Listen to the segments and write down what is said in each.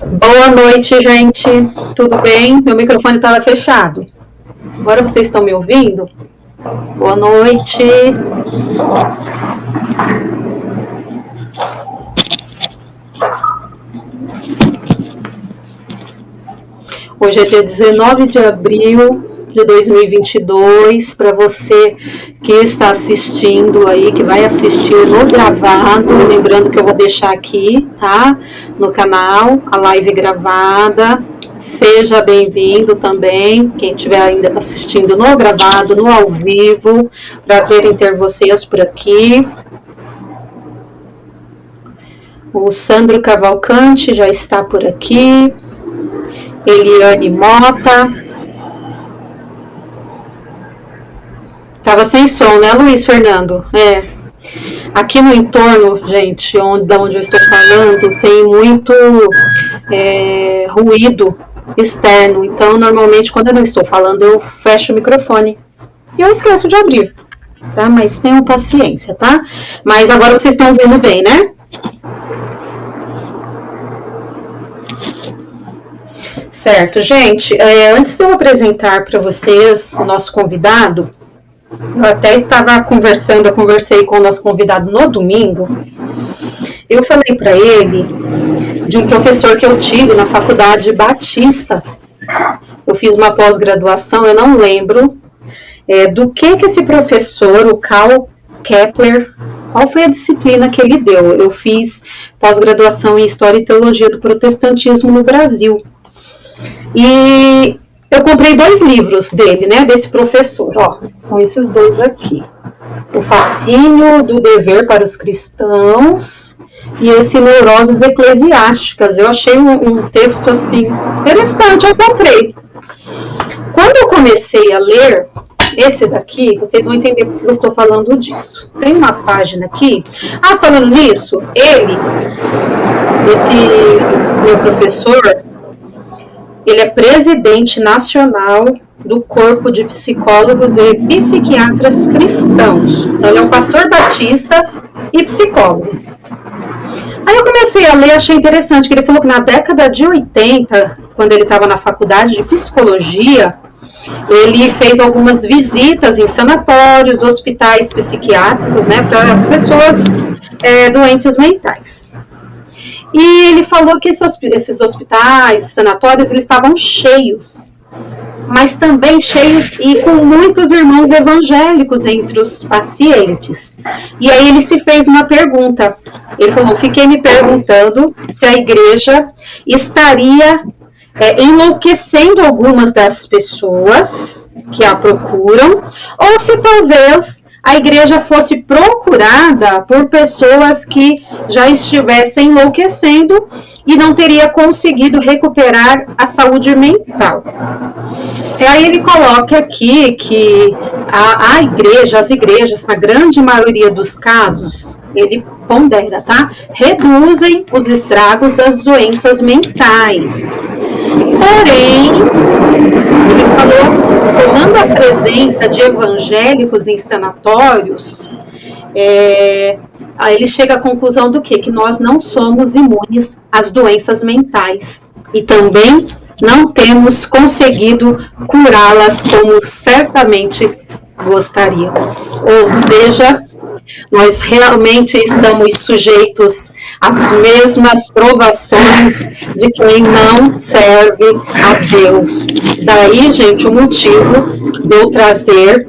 Boa noite, gente. Tudo bem? Meu microfone estava fechado. Agora vocês estão me ouvindo? Boa noite. Hoje é dia 19 de abril de 2022. Para você que está assistindo aí, que vai assistir no gravado, lembrando que eu vou deixar aqui, tá? No canal, a live gravada. Seja bem-vindo também, quem estiver ainda assistindo no gravado, no ao vivo. Prazer em ter vocês por aqui. O Sandro Cavalcante já está por aqui. Eliane Mota. Tava sem som, né, Luiz Fernando? É. Aqui no entorno, gente, da onde eu estou falando, tem muito ruído externo. Então, normalmente, quando eu não estou falando, eu fecho o microfone. E eu esqueço de abrir, tá? Mas tenham paciência, tá? Mas agora vocês estão vendo bem, né? Certo, gente. Antes de eu apresentar para vocês o nosso convidado, eu até estava conversei com o nosso convidado no domingo. Eu falei para ele de um professor que eu tive na Faculdade Batista. Eu fiz uma pós-graduação, eu não lembro do que esse professor, o Karl Kepler, qual foi a disciplina que ele deu. Eu fiz pós-graduação em História e Teologia do Protestantismo no Brasil. E eu comprei 2 livros dele, né, desse professor, ó, são esses 2 aqui. O Fascínio do Dever para os Cristãos e esse Neuroses Eclesiásticas. Eu achei um texto, assim, interessante, eu comprei. Quando eu comecei a ler esse daqui, vocês vão entender porque eu estou falando disso. Tem uma página aqui. Falando nisso, esse meu professor, ele é presidente nacional do Corpo de Psicólogos e Psiquiatras Cristãos. Então, ele é um pastor batista e psicólogo. Aí eu comecei a ler, achei interessante, que ele falou que na década de 80, quando ele estava na faculdade de psicologia, ele fez algumas visitas em sanatórios, hospitais psiquiátricos, né, para pessoas doentes mentais. E ele falou que esses hospitais, sanatórios, eles estavam cheios, mas também cheios e com muitos irmãos evangélicos entre os pacientes. E aí ele se fez uma pergunta. Ele falou, fiquei me perguntando se a igreja estaria enlouquecendo algumas das pessoas que a procuram, ou se talvez a igreja fosse procurada por pessoas que já estivessem enlouquecendo e não teria conseguido recuperar a saúde mental. E aí ele coloca aqui que as igrejas, na grande maioria dos casos, ele pondera, tá? Reduzem os estragos das doenças mentais. Porém, ele falou assim, tomando a presença de evangélicos em sanatórios, aí ele chega à conclusão do quê? Que nós não somos imunes às doenças mentais. E também não temos conseguido curá-las como certamente gostaríamos. Ou seja, nós realmente estamos sujeitos às mesmas provações de quem não serve a Deus. Daí, gente, o motivo de eu trazer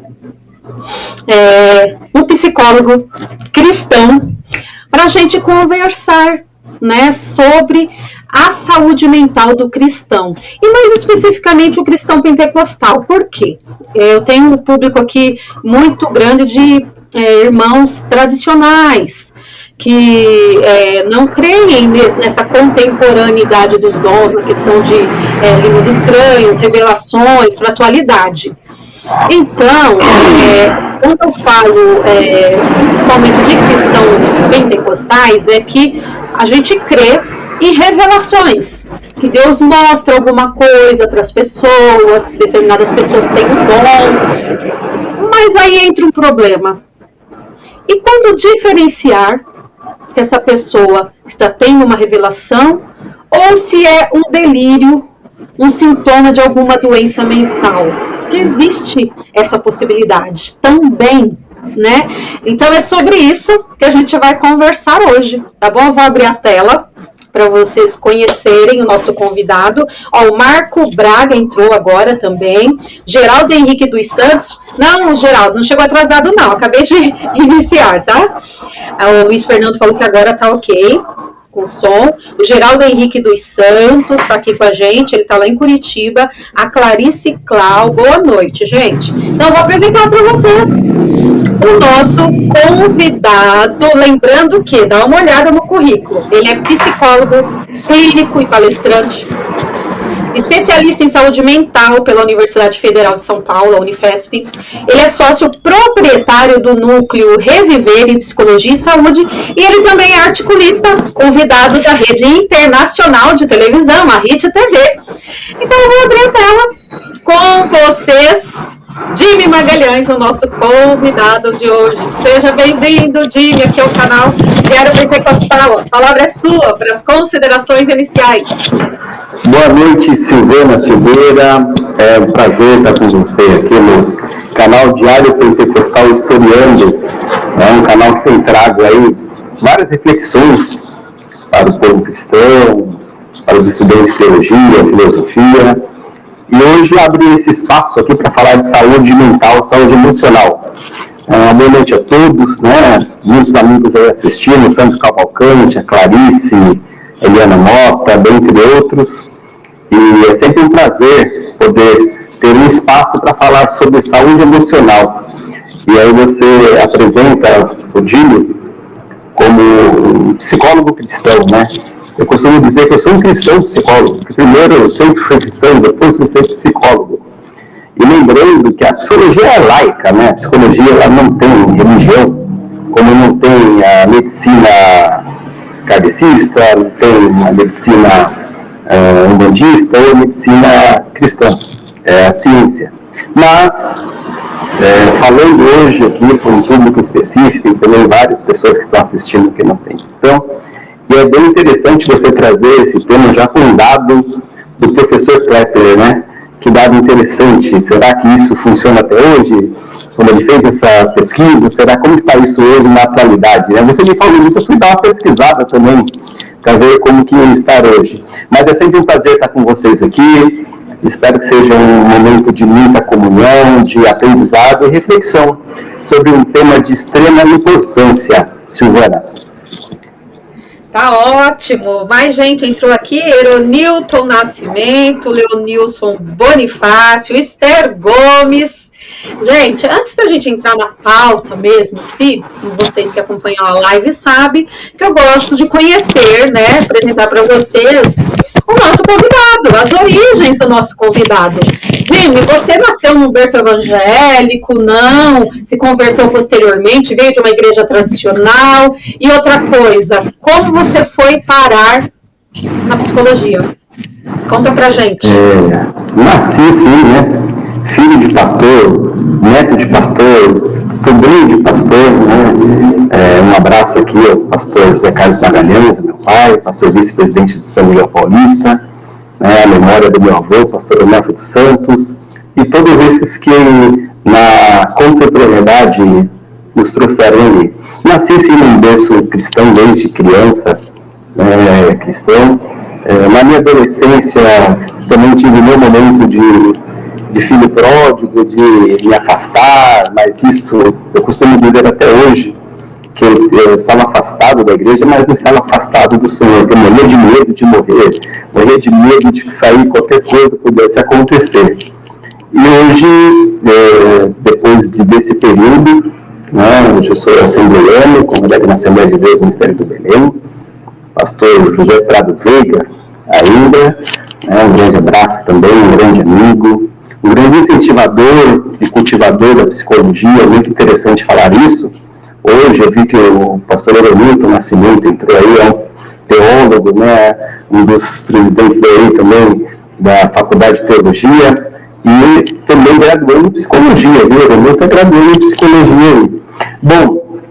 um psicólogo cristão para a gente conversar, né, sobre a saúde mental do cristão, e mais especificamente o cristão pentecostal. Por quê? Eu tenho um público aqui muito grande de irmãos tradicionais, que não creem nessa contemporaneidade dos dons, na questão de livros estranhos, revelações para a atualidade. Então, quando eu falo principalmente de cristãos pentecostais, é que a gente crê em revelações, que Deus mostra alguma coisa para as pessoas, determinadas pessoas têm um dom, mas aí entra um problema. E quando diferenciar que essa pessoa está tendo uma revelação ou se é um delírio, um sintoma de alguma doença mental. Porque existe essa possibilidade também, né? Então é sobre isso que a gente vai conversar hoje, tá bom? Eu vou abrir a tela para vocês conhecerem o nosso convidado. Ó, o Marco Braga entrou agora também. Geraldo Henrique dos Santos. Não, Geraldo, não chegou atrasado não, acabei de iniciar, tá? O Luiz Fernando falou que agora tá ok com som. O Geraldo Henrique dos Santos está aqui com a gente, ele está lá em Curitiba. A Clarice Clau, boa noite, gente. Então, eu vou apresentar para vocês o nosso convidado, lembrando que, dá uma olhada no currículo, ele é psicólogo, clínico e palestrante, especialista em saúde mental pela Universidade Federal de São Paulo, a Unifesp. Ele é sócio proprietário do núcleo Reviver em Psicologia e Saúde e ele também é articulista, convidado da rede internacional de televisão, a RIT TV. Então eu vou abrir a tela com vocês, Jimmy Magalhães, o nosso convidado de hoje. Seja bem-vindo, Jimmy, aqui ao canal Diário Pentecostal. A palavra é sua para as considerações iniciais. Boa noite, Silvana Silveira. É um prazer estar com você aqui no canal Diário Pentecostal Historiando. É um canal que tem trago aí várias reflexões para o povo cristão, para os estudantes de teologia, filosofia. E hoje abro esse espaço aqui para falar de saúde mental, saúde emocional. Boa noite a todos, né? Muitos amigos aí assistindo, Sandro Cavalcante, a Clarice, Eliana Mota, dentre outros. E é sempre um prazer poder ter um espaço para falar sobre saúde emocional. E aí você apresenta o Jimmy como um psicólogo cristão, né? Eu costumo dizer que eu sou um cristão psicólogo, porque primeiro eu sempre fui cristão, depois fui ser psicólogo. E lembrando que a psicologia é laica, né? A psicologia ela não tem religião, como não tem a medicina kardecista, não tem a medicina umbandista ou medicina cristã, é a ciência. Mas, falando hoje aqui para um público específico e também várias pessoas que estão assistindo que não têm cristão, e é bem interessante você trazer esse tema já com um dado do professor Klepper, né? Que dado interessante. Será que isso funciona até hoje? Quando ele fez essa pesquisa, será como está isso hoje na atualidade? Né? Você me falou isso, eu fui dar uma pesquisada também para ver como que ia estar hoje. Mas é sempre um prazer estar com vocês aqui. Espero que seja um momento de muita comunhão, de aprendizado e reflexão sobre um tema de extrema importância. Silvana. Tá ótimo. Mais gente entrou aqui. Eronilton Nascimento, Leonilson Bonifácio, Esther Gomes. Gente, antes da gente entrar na pauta mesmo, se vocês que acompanham a live sabem que eu gosto de conhecer, né, apresentar para vocês o nosso convidado, as origens do nosso convidado. Jimmy, você nasceu num berço evangélico, não? Se converteu posteriormente, veio de uma igreja tradicional? E outra coisa, como você foi parar na psicologia? Conta pra gente. Nasci sim, né? Filho de pastor, neto de pastor, sobrinho de pastor, né? Um abraço aqui ao pastor José Carlos Magalhães, meu pai, pastor vice-presidente de São Miguel Paulista, né? A memória do meu avô, pastor Onofre dos Santos, e todos esses que na contemporaneidade nos trouxeram ali. Nasci sim num berço cristão desde criança, cristão. Na minha adolescência também tive meu momento de filho pródigo, de me afastar, mas isso eu costumo dizer até hoje, que eu estava afastado da igreja, mas não estava afastado do Senhor, eu morria de medo de morrer, morria de medo de sair qualquer coisa pudesse acontecer. E hoje, depois desse período, né, hoje eu sou assembleiano, congrego na Assembleia de Deus, Ministério do Belém, pastor José Prado Veiga, ainda, né, um grande abraço também, um grande amigo, um grande incentivador e cultivador da psicologia. É muito interessante falar isso. Hoje eu vi que o pastor Eronilton Nascimento entrou aí, é um teólogo, né, um dos presidentes aí também da Faculdade de Teologia, e também graduou em psicologia, viu? Eronilton é graduou em psicologia. Bom,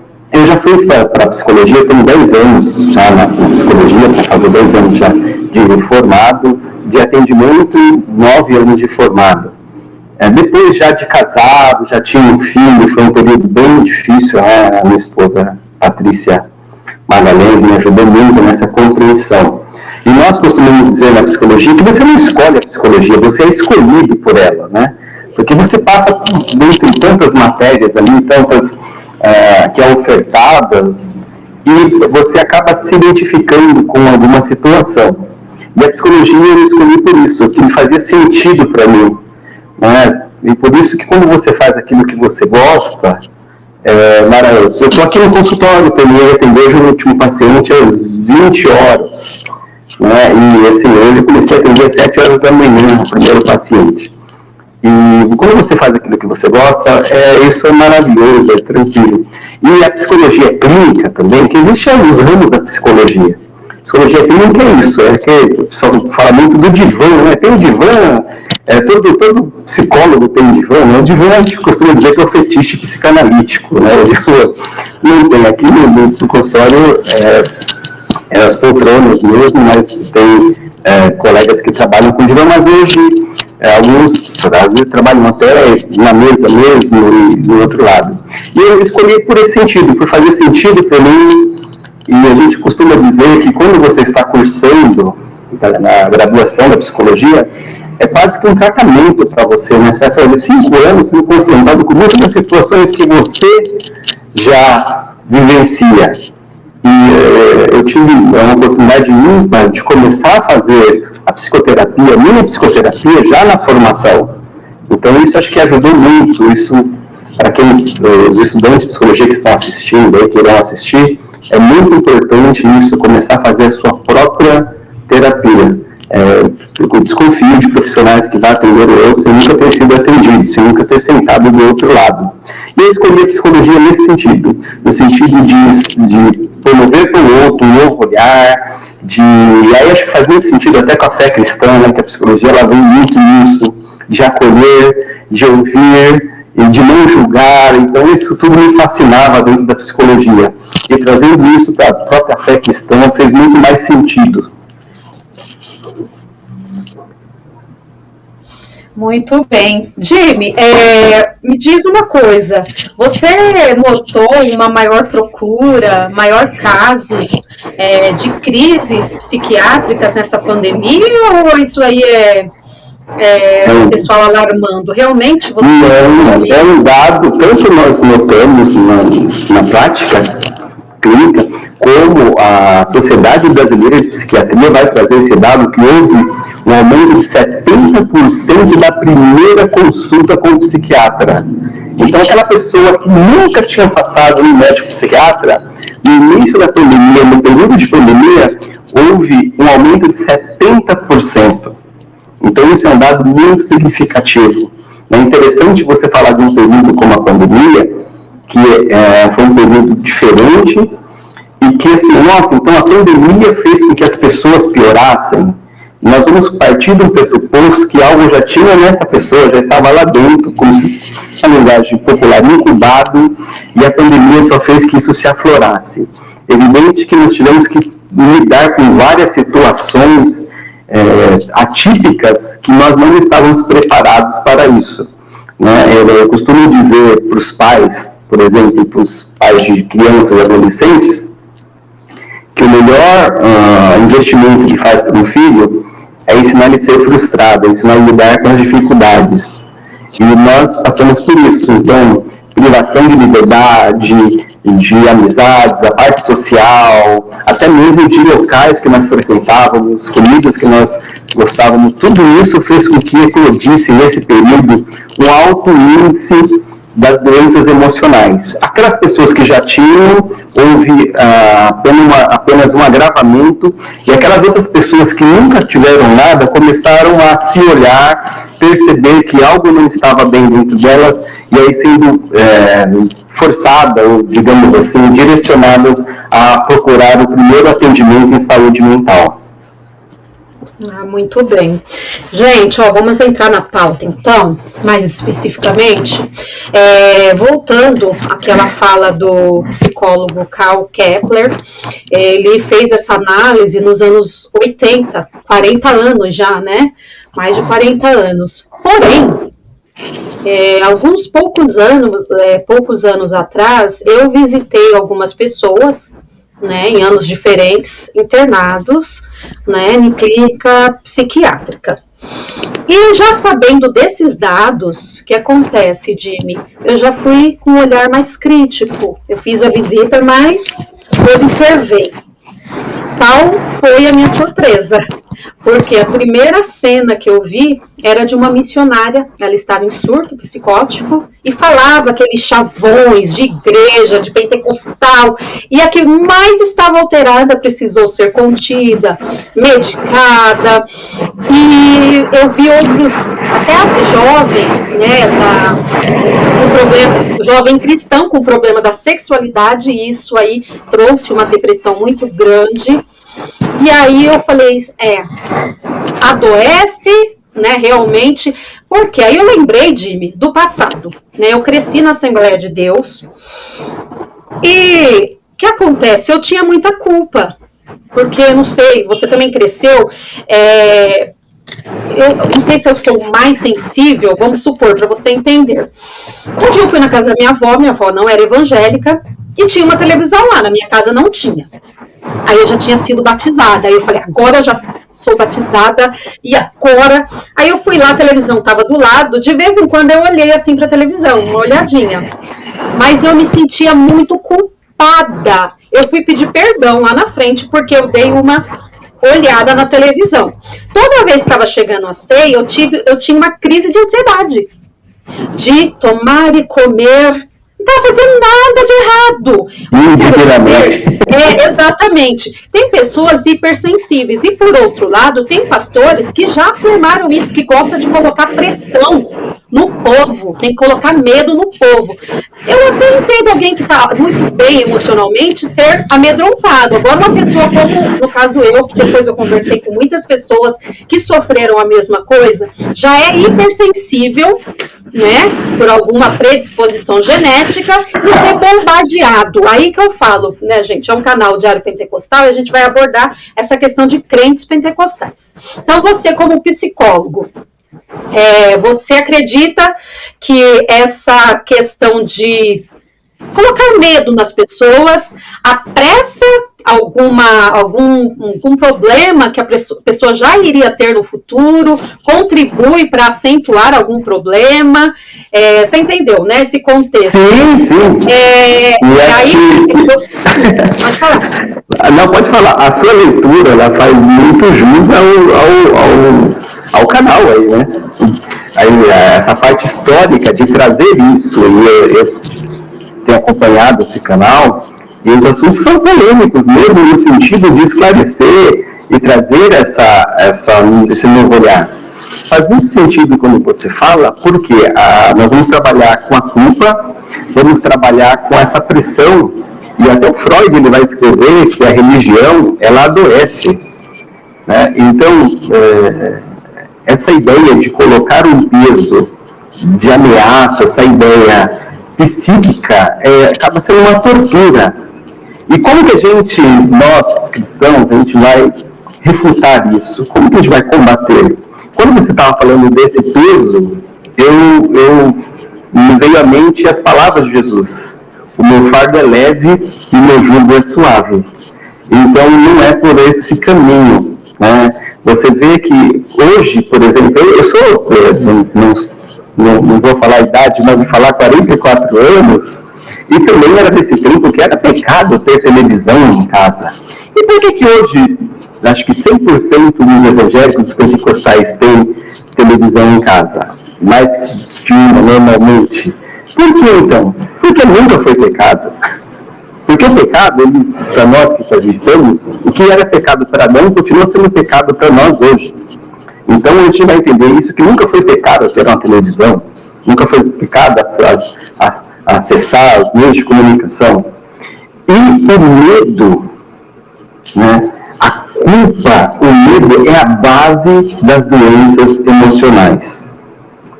eu já fui para a psicologia, eu tenho 10 anos já na psicologia, para fazer 10 anos já de formado, de atendimento, 9 anos de formado. Depois já de casado, já tinha um filho, foi um período bem difícil, a minha esposa Patrícia Magalhães me ajudou muito nessa compreensão. E nós costumamos dizer na psicologia que você não escolhe a psicologia, você é escolhido por ela, né? Porque você passa dentro de tantas matérias ali, tantas que é ofertada, e você acaba se identificando com alguma situação. E a psicologia eu escolhi por isso, que me fazia sentido para mim. Né? E por isso que quando você faz aquilo que você gosta, eu estou aqui no consultório, terminei atender hoje o último paciente às 20 horas. Né? E assim, hoje eu comecei a atender às 7 horas da manhã, o primeiro paciente. E quando você faz aquilo que você gosta, isso é maravilhoso, é tranquilo. E a psicologia clínica também, que existem alguns ramos da psicologia. Psicologia clínica é isso, que o pessoal fala muito do divã, né? Tem o divã, todo psicólogo tem um divã, né? O divã a gente costuma dizer que é o fetiche psicanalítico, né? Não tem aqui no consultório as poltronas mesmo, mas tem colegas que trabalham com divã, mas hoje alguns, às vezes, trabalham até na mesa mesmo e do outro lado. E eu escolhi por esse sentido, por fazer sentido para mim, e a gente costuma dizer que quando você está cursando na graduação da psicologia, é quase que um tratamento para você, né? Você vai fazer 5 anos sendo confrontado com muitas das situações que você já vivencia. E eu tive uma oportunidade ímpar de começar a fazer a psicoterapia, a minha psicoterapia, já na formação. Então isso acho que ajudou muito, isso para os estudantes de psicologia que estão assistindo, que irão assistir, é muito importante isso, começar a fazer a sua própria terapia. Eu desconfio de profissionais que vão atender o outro sem nunca ter sido atendido, sem nunca ter sentado do outro lado. E eu escolhi a psicologia nesse sentido, no sentido de promover para o outro um novo olhar, e aí acho que faz muito sentido até com a fé cristã, né, que a psicologia ela vem muito nisso, de acolher, de ouvir, e de não julgar. Então isso tudo me fascinava dentro da psicologia. E trazendo isso para a própria fé cristã fez muito mais sentido. Muito bem. Jimmy, me diz uma coisa, você notou uma maior procura, maior casos de crises psiquiátricas nessa pandemia, ou isso aí o pessoal alarmando? Realmente você... Não, é um dado, tanto nós notamos na prática clínica, como a Sociedade Brasileira de Psiquiatria vai trazer esse dado, que houve um aumento de 70% da primeira consulta com o psiquiatra. Então, aquela pessoa que nunca tinha passado no médico psiquiatra, no início da pandemia, no período de pandemia, houve um aumento de 70%. Então, isso é um dado muito significativo. É interessante você falar de um período como a pandemia, que foi um período diferente, e que assim, nossa, então a pandemia fez com que as pessoas piorassem. Nós vamos partir do pressuposto que algo já tinha nessa pessoa, já estava lá dentro, como se, na linguagem popular, incubado, e a pandemia só fez que isso se aflorasse. Evidente que nós tivemos que lidar com várias situações atípicas que nós não estávamos preparados para isso. Né? Eu costumo dizer para os pais, por exemplo, para os pais de crianças e adolescentes, que o melhor investimento que faz para um filho é ensinar ele a ser frustrado, é ensinar ele a lidar com as dificuldades. E nós passamos por isso. Então, privação de liberdade, de amizades, a parte social, até mesmo de locais que nós frequentávamos, comidas que nós gostávamos, tudo isso fez com que eclodisse nesse período um alto índice das doenças emocionais. Aquelas pessoas que já tinham, houve apenas um agravamento, e aquelas outras pessoas que nunca tiveram nada começaram a se olhar, perceber que algo não estava bem dentro delas, e aí sendo forçadas, ou digamos assim, direcionadas a procurar o primeiro atendimento em saúde mental. Muito bem. Gente, vamos entrar na pauta, então, mais especificamente. Voltando àquela fala do psicólogo Karl Kepler, ele fez essa análise nos anos 80, 40 anos já, né? Mais de 40 anos. Porém, alguns poucos anos atrás, eu visitei algumas pessoas, né, em anos diferentes, internados, né, em clínica psiquiátrica. E já sabendo desses dados, o que acontece, Jimmy? Eu já fui com um olhar mais crítico. Eu fiz a visita, mas observei. Tal foi a minha surpresa, porque a primeira cena que eu vi era de uma missionária. Ela estava em surto psicótico e falava aqueles chavões de igreja, de pentecostal, e a que mais estava alterada precisou ser contida, medicada. E eu vi outros, até jovens, né, com problema, jovem cristão com problema da sexualidade, e isso aí trouxe uma depressão muito grande. E aí eu falei, adoece, né, realmente, porque aí eu lembrei, Jimmy, do passado, né, eu cresci na Assembleia de Deus, e o que acontece? Eu tinha muita culpa, porque, não sei, você também cresceu, eu não sei se eu sou mais sensível, vamos supor, para você entender. Um dia eu fui na casa da minha avó não era evangélica, e tinha uma televisão lá, na minha casa não tinha. Aí eu já tinha sido batizada, aí eu falei, agora eu já sou batizada, e agora? Aí eu fui lá, a televisão estava do lado, de vez em quando eu olhei assim para a televisão, uma olhadinha, mas eu me sentia muito culpada. Eu fui pedir perdão lá na frente, porque eu dei uma olhada na televisão. Toda vez que estava chegando a ceia, eu tinha uma crise de ansiedade, de tomar e comer. Não estava fazendo nada de errado. Exatamente. Tem pessoas hipersensíveis. E, por outro lado, tem pastores que já afirmaram isso, que gostam de colocar pressão no povo, tem que colocar medo no povo. Eu até entendo alguém que está muito bem emocionalmente ser amedrontado. Agora, uma pessoa como, no caso eu, que depois eu conversei com muitas pessoas que sofreram a mesma coisa, já é hipersensível, né, por alguma predisposição genética, e ser bombardeado. Aí que eu falo, né, gente, é um canal Diário Pentecostal, e a gente vai abordar essa questão de crentes pentecostais. Então, você como psicólogo, você acredita que essa questão de colocar medo nas pessoas apressa algum problema que a pessoa já iria ter no futuro, contribui para acentuar algum problema? Você entendeu, né, esse contexto? Sim. Pode falar. Não, pode falar. A sua leitura, ela faz muito jus ao canal aí, né? Aí, essa parte histórica de trazer isso, e eu tenho acompanhado esse canal, e os assuntos são polêmicos mesmo, no sentido de esclarecer e trazer esse novo olhar. Faz muito sentido quando você fala, porque nós vamos trabalhar com a culpa, vamos trabalhar com essa pressão, e até o Freud ele vai escrever que a religião, ela adoece, né? Então, essa ideia de colocar um peso de ameaça, essa ideia psíquica, acaba sendo uma tortura. E como que nós cristãos, a gente vai refutar isso? Como que a gente vai combater? Quando você estava falando desse peso, me veio à mente as palavras de Jesus. O meu fardo é leve e o meu jugo é suave. Então não é por esse caminho, né? Você vê que hoje, por exemplo, eu sou, não vou falar a idade, mas vou falar 44 anos, e também era desse tempo que era pecado ter televisão em casa. E por que hoje, acho que 100% dos evangélicos pentecostais têm televisão em casa? Mais que uma, normalmente. Por que então? Porque nunca foi pecado. Porque o pecado, para nós que acreditamos, o que era pecado para Adão continua sendo pecado para nós hoje. Então a gente vai entender isso, que nunca foi pecado ter uma televisão, nunca foi pecado acessar os meios de comunicação. E o medo, né, a culpa, o medo é a base das doenças emocionais.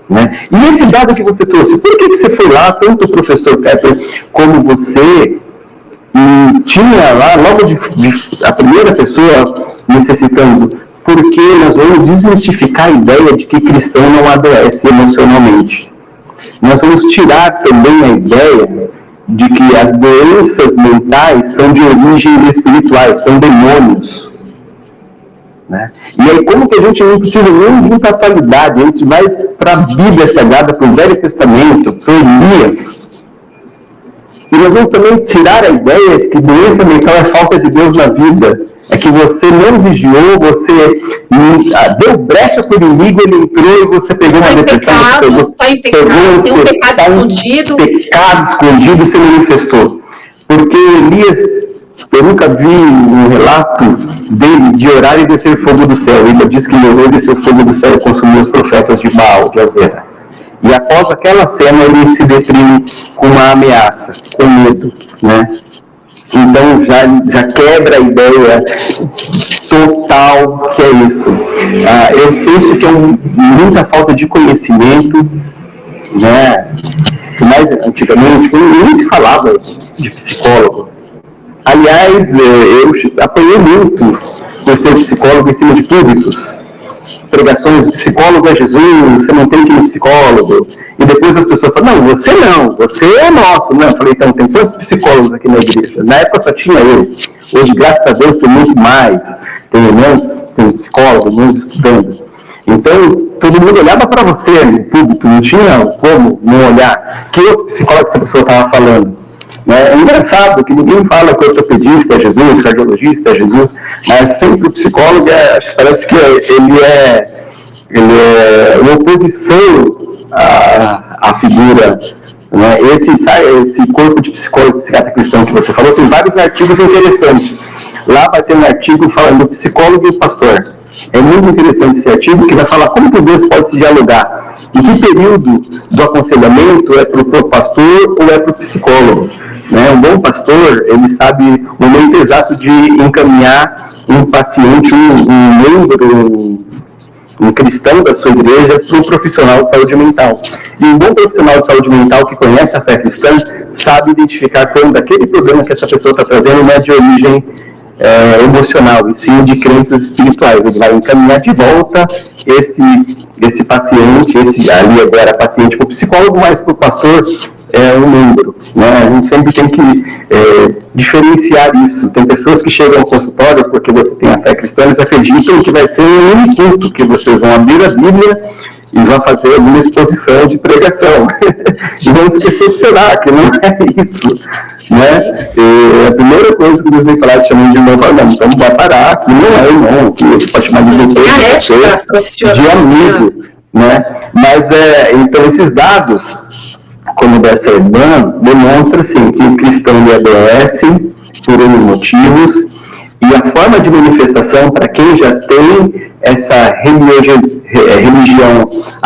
Né? E esse dado que você trouxe, por que você foi lá, tanto o professor Pepper como você, e tinha lá, logo a primeira pessoa necessitando, porque nós vamos desmistificar a ideia de que cristão não adoece emocionalmente. Nós vamos tirar também a ideia de que as doenças mentais são de origem espirituais, são demônios. Né? E aí, como que a gente não precisa nem vir para a atualidade, a gente vai para a Bíblia Sagrada, para o Velho Testamento, para Elias. E nós vamos também tirar a ideia de que doença mental é falta de Deus na vida. É que você não vigiou, você deu brecha para o inimigo, ele entrou e você pegou uma depressão. Está em pecado, tem um pecado escondido. Pecado escondido se manifestou. Porque Elias, eu nunca vi um relato dele de orar e descer fogo do céu. Ele diz que ele orou e desceu fogo do céu e consumiu os profetas de Baal, de Azera. E após aquela cena ele se deprime com uma ameaça, com medo, né? Então já quebra a ideia total que é isso. Eu penso que é muita falta de conhecimento, né? Mais antigamente nem se falava de psicólogo. Aliás, eu apanhei muito por ser psicólogo em cima de públicos. Pregações do psicólogo é Jesus, você não tem que ir no psicólogo. E depois as pessoas falam, não, você é nosso. Não, eu falei, então, tem quantos psicólogos aqui na igreja? Na época só tinha eu. Hoje, graças a Deus, tem muito mais. Tem irmãos, tem psicólogos, irmãos estudando. Então, todo mundo olhava para você no público, não tinha como não olhar. Que outro psicólogo essa pessoa estava falando? É engraçado que ninguém fala que o ortopedista é Jesus, cardiologista é Jesus, mas sempre o psicólogo parece que ele é uma oposição à figura. Né? Esse corpo de psicólogo e psiquiatra cristão que você falou, tem vários artigos interessantes. Lá vai ter um artigo falando do psicólogo e o pastor. É muito interessante esse artigo que vai falar como que Deus pode se dialogar. Em que período do aconselhamento é para o pastor ou é para o psicólogo? Né? Um bom pastor, ele sabe o momento exato de encaminhar um paciente, um membro, um cristão da sua igreja para um profissional de saúde mental. E um bom profissional de saúde mental que conhece a fé cristã sabe identificar quando aquele problema que essa pessoa está trazendo não é de origem emocional, e sim de crenças espirituais. Ele vai encaminhar de volta esse paciente, ali agora paciente para o psicólogo, mas para o pastor é um membro. Né? A gente sempre tem que diferenciar isso. Tem pessoas que chegam ao consultório porque você tem a fé cristã, eles acreditam que vai ser um único culto, que vocês vão abrir a Bíblia e vão fazer alguma exposição de pregação. E vão se decepcionar, que não é isso. Né? A primeira coisa que Deus vem falar, chamando de irmão, fala, não, então vai parar, aqui não é irmão, que você pode chamar de doutor, de amigo. Né? Mas, então, esses dados, como dessa irmã, demonstra assim, que o cristão adoece por N motivos, e a forma de manifestação, para quem já tem essa religião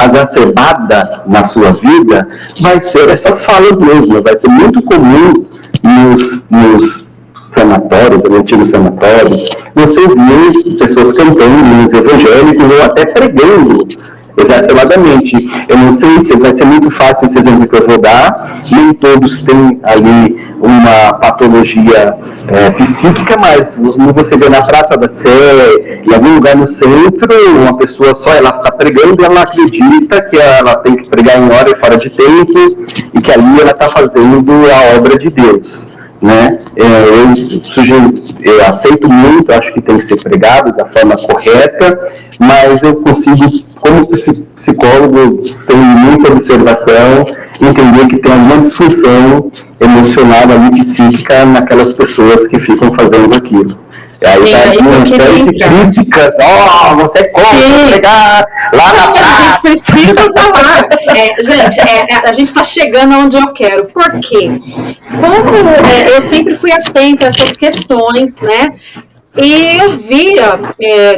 exacerbada na sua vida, vai ser essas falas mesmo. Vai ser muito comum nos sanatórios, nos antigos sanatórios, você ouvir pessoas cantando nos evangélicos ou até pregando exacerbadamente. Eu não sei se vai ser muito fácil esse exemplo que eu vou dar, nem todos têm ali uma patologia psíquica, mas você vê na Praça da Sé, em algum lugar no centro, uma pessoa só, ela está pregando e ela acredita que ela tem que pregar em hora e fora de tempo, e que ali ela está fazendo a obra de Deus. Né? Eu aceito muito, acho que tem que ser pregado da forma correta, mas eu consigo, como psicólogo, sem muita observação, entender que tem alguma disfunção emocional ali, psíquica, naquelas pessoas que ficam fazendo aquilo. Aí tá uma série de críticas, você é contra pregar lá na praça. Precisa falar. Gente, a gente está chegando onde eu quero. Por quê? Como eu sempre fui atenta a essas questões, né? E eu via,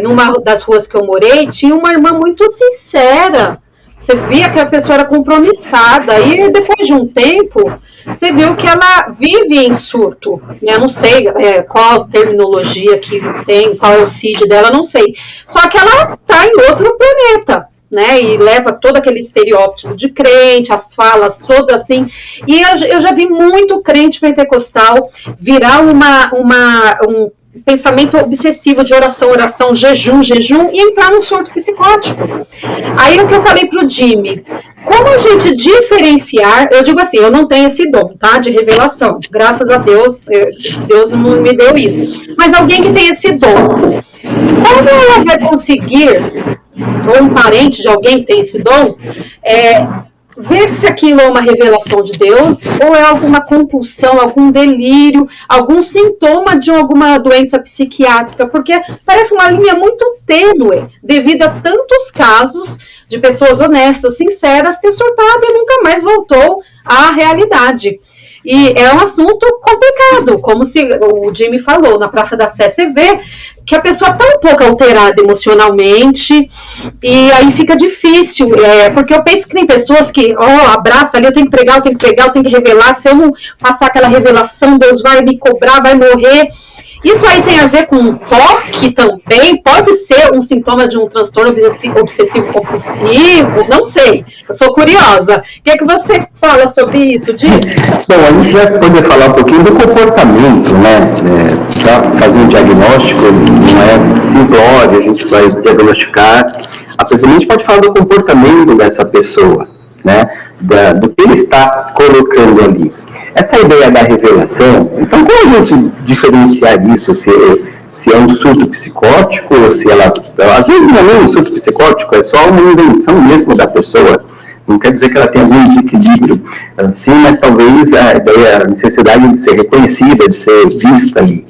numa das ruas que eu morei, tinha uma irmã muito sincera, Você via que a pessoa era compromissada, e depois de um tempo, você viu que ela vive em surto. Eu não sei qual a terminologia que tem, qual é o CID dela, não sei. Só que ela está em outro planeta, né? E leva todo aquele estereótipo de crente, as falas todas assim. E eu já vi muito crente pentecostal virar um pensamento obsessivo de oração, jejum, e entrar num surto psicótico. Aí o que eu falei pro Jimmy, como a gente diferenciar, eu digo assim, eu não tenho esse dom, tá, de revelação, graças a Deus, Deus não me deu isso, mas alguém que tem esse dom, como ela vai conseguir, ou um parente de alguém que tem esse dom, ver se aquilo é uma revelação de Deus ou é alguma compulsão, algum delírio, algum sintoma de alguma doença psiquiátrica, porque parece uma linha muito tênue devido a tantos casos de pessoas honestas, sinceras, ter surtado e nunca mais voltou à realidade. E é um assunto complicado, como o Jimmy falou, na Praça da Sé, você vê que a pessoa está um pouco alterada emocionalmente, e aí fica difícil, porque eu penso que tem pessoas que, abraça ali, eu tenho que pregar, eu tenho que revelar, se eu não passar aquela revelação, Deus vai me cobrar, vai morrer. Isso aí tem a ver com um toque também? Pode ser um sintoma de um transtorno obsessivo-compulsivo? Não sei, eu sou curiosa. O que é que você fala sobre isso, Jimmy? Bom, a gente vai poder falar um pouquinho do comportamento, né? Para fazer um diagnóstico, não é simplório, a gente vai diagnosticar a pessoa. A gente pode falar do comportamento dessa pessoa, né? Do que ele está colocando ali. Essa ideia da revelação, então como a gente diferenciar isso, se é um surto psicótico, ou se ela, às vezes não é um surto psicótico, é só uma invenção mesmo da pessoa, não quer dizer que ela tenha algum desequilíbrio, sim, mas talvez a necessidade de ser reconhecida, de ser vista ali.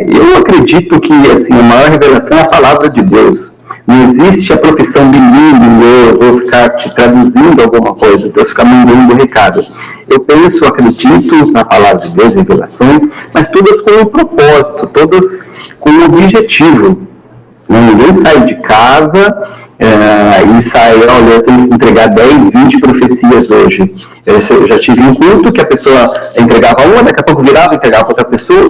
Eu acredito que assim, a maior revelação é a palavra de Deus. Não existe a profissão bilíngue, ou ficar te traduzindo alguma coisa, Deus ficar mandando o recado. Eu penso, acredito na palavra de Deus, revelações, mas todas com um propósito, todas com um objetivo. Ninguém sai de casa e sai, olha, eu tenho que entregar 10, 20 profecias hoje. Eu já tive um culto que a pessoa entregava uma, daqui a pouco virava e entregava para outra pessoa.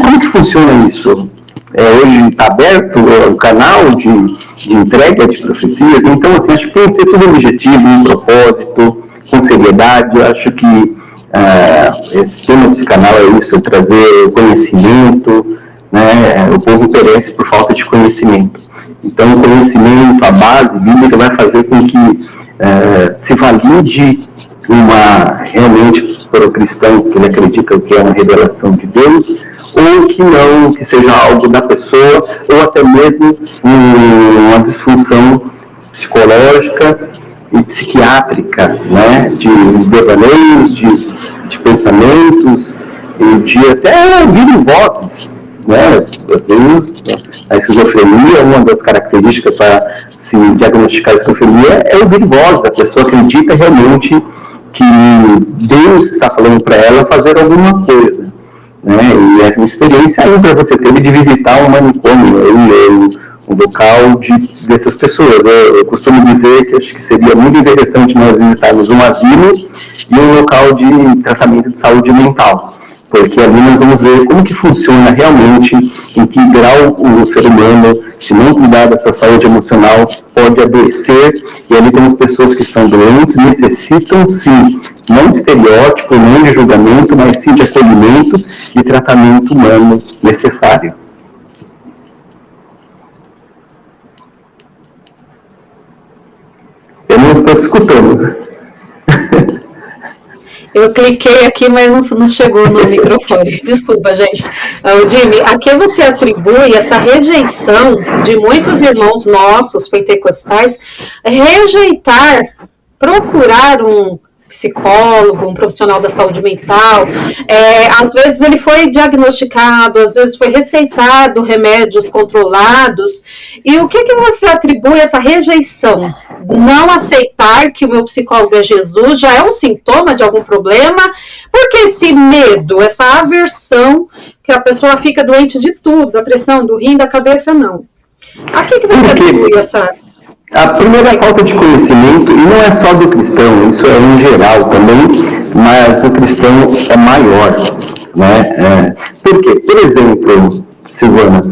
Como que funciona isso? Hoje está aberto o canal de entrega de profecias, então assim, acho que tem que ter todo um objetivo, um propósito, com seriedade. Eu acho que esse tema desse canal é isso, trazer conhecimento, né? O povo perece por falta de conhecimento. Então o conhecimento, a base bíblica vai fazer com que se valide realmente para o cristão que ele acredita que é uma revelação de Deus, ou que não, que seja algo da pessoa, ou até mesmo uma disfunção psicológica e psiquiátrica, né, de devaneios, de pensamentos, e de até ouvir vozes, né, às vezes a esquizofrenia, uma das características para se diagnosticar a esquizofrenia é ouvir vozes, a pessoa acredita realmente que Deus está falando para ela fazer alguma coisa. Né? E essa experiência ainda você teve de visitar um manicômio, um local dessas pessoas. Eu costumo dizer que acho que seria muito interessante nós visitarmos um asilo e um local de tratamento de saúde mental, porque ali nós vamos ver como que funciona realmente, em que grau o ser humano, se não cuidar da sua saúde emocional, pode adoecer, e ali temos pessoas que estão doentes, necessitam sim, não de estereótipo, não de julgamento, mas sim de acolhimento e tratamento humano necessário. Eu não estou te escutando. Eu cliquei aqui, mas não chegou no microfone. Desculpa, gente. Jimmy, a que você atribui essa rejeição de muitos irmãos nossos pentecostais rejeitar, procurar um psicólogo, um profissional da saúde mental? Às vezes ele foi diagnosticado, às vezes foi receitado remédios controlados. E o que você atribui essa rejeição? Não aceitar que o meu psicólogo é Jesus já é um sintoma de algum problema? Porque esse medo, essa aversão, que a pessoa fica doente de tudo, da pressão, do rim, da cabeça, não. A que você atribui essa... Primeiro, a falta de conhecimento, e não é só do cristão, isso é em geral também, mas o cristão é maior, né? Por quê? Por exemplo, Silvana,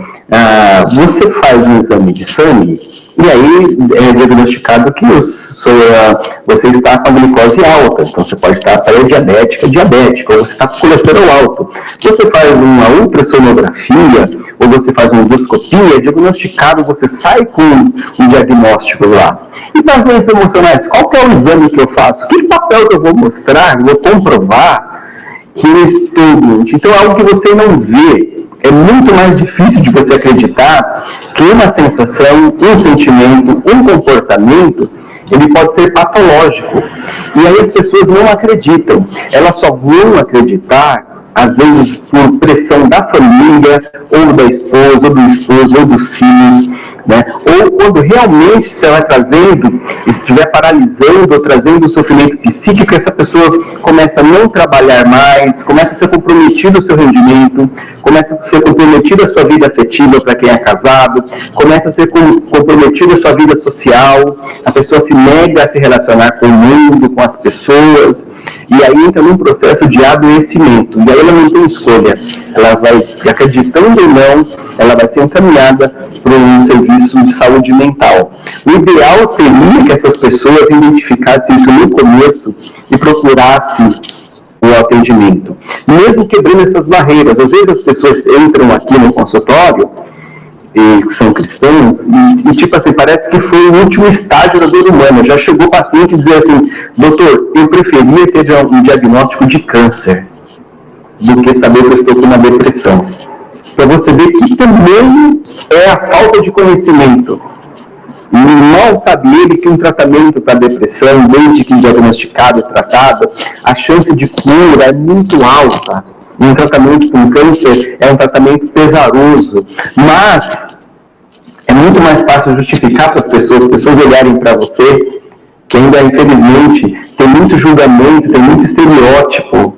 você faz um exame de sangue, e aí é diagnosticado que você está com a glicose alta, então você pode estar pré-diabética, diabética, ou você está com colesterol alto. Você faz uma ultrassonografia, ou você faz uma endoscopia, é diagnosticado, você sai com um diagnóstico lá. E para as doenças emocionais, qual que é o exame que eu faço? Que papel que eu vou mostrar, vou comprovar que eu estou doente? Então é algo que você não vê. É muito mais difícil de você acreditar que uma sensação, um sentimento, um comportamento, ele pode ser patológico. E aí as pessoas não acreditam. Elas só vão acreditar, às vezes, por pressão da família, ou da esposa, ou do esposo, ou dos filhos, né? Ou quando realmente você vai trazendo, estiver paralisando ou trazendo um sofrimento psíquico, essa pessoa começa a não trabalhar mais, começa a ser comprometido o seu rendimento, começa a ser comprometida a sua vida afetiva para quem é casado, começa a ser comprometida a sua vida social, a pessoa se nega a se relacionar com o mundo, com as pessoas, e aí entra num processo de adoecimento, e aí ela não tem escolha, ela vai, acreditando ou não, ela vai ser encaminhada para um serviço de saúde mental. O ideal seria que essas pessoas identificassem isso no começo e procurassem o atendimento, mesmo quebrando essas barreiras. Às vezes as pessoas entram aqui no consultório, que são cristãos, e tipo assim, parece que foi o último estágio da dor humana. Já chegou o paciente e dizer assim: doutor, eu preferia ter um diagnóstico de câncer do que saber que eu estou com uma depressão. Para você ver que também é a falta de conhecimento. Mal sabe ele que um tratamento para depressão, desde que diagnosticado e tratado, a chance de cura é muito alta. Um tratamento com câncer é um tratamento pesaroso, mas é muito mais fácil justificar para as pessoas olharem para você, que ainda, infelizmente, tem muito julgamento, tem muito estereótipo.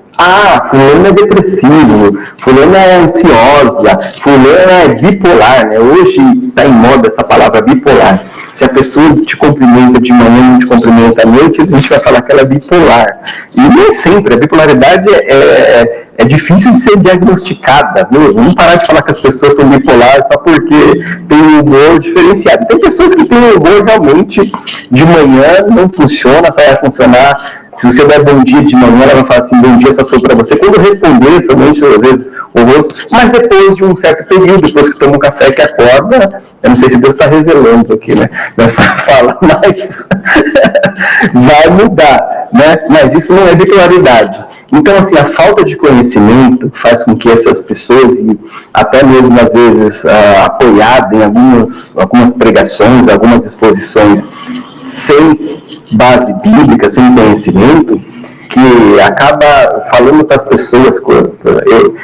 Fulano é depressivo, fulano é ansiosa, fulano é bipolar, né? Hoje está em moda essa palavra bipolar. Se a pessoa te cumprimenta de manhã e não te cumprimenta à noite, a gente vai falar que ela é bipolar. E nem sempre, a bipolaridade é difícil de ser diagnosticada, viu? Vamos parar de falar que as pessoas são bipolares só porque tem um humor diferenciado. Tem pessoas que têm um humor realmente de manhã, não funciona, só vai funcionar. Se você der bom dia de manhã, ela vai falar assim: bom dia, só sou para você. Quando responder, somente às vezes o rosto, mas depois de um certo período, depois que toma um café que acorda, eu não sei se Deus está revelando aqui, né, nessa fala, mas vai mudar, né? Mas isso não é bipolaridade. Então, assim, a falta de conhecimento faz com que essas pessoas, e até mesmo às vezes apoiadas em algumas pregações, algumas exposições sem base bíblica, sem conhecimento, que acaba falando para as pessoas.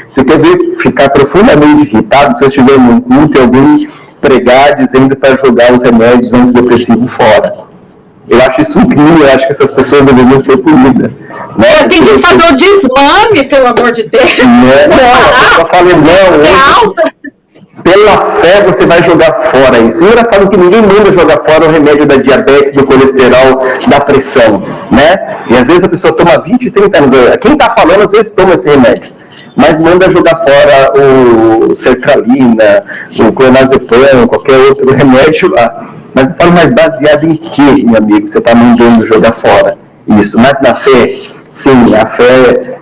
Você quer ver ficar profundamente irritado se eu estiver num culto e alguém pregar dizendo para jogar os remédios antidepressivos fora. Eu acho isso um crime, eu acho que essas pessoas deveriam ser punidas. Né? Tem que fazer o desmame, pelo amor de Deus. Não, eu falei, pela fé você vai jogar fora isso. Engraçado que ninguém manda jogar fora o remédio da diabetes, do colesterol, da pressão, né? E às vezes a pessoa toma 20, 30 anos. Quem está falando às vezes toma esse remédio, mas manda jogar fora o sertralina, o clonazepam, qualquer outro remédio lá. Mas eu falo, mais baseado em que, meu amigo, você está mandando jogar fora isso? Mas na fé, sim, a fé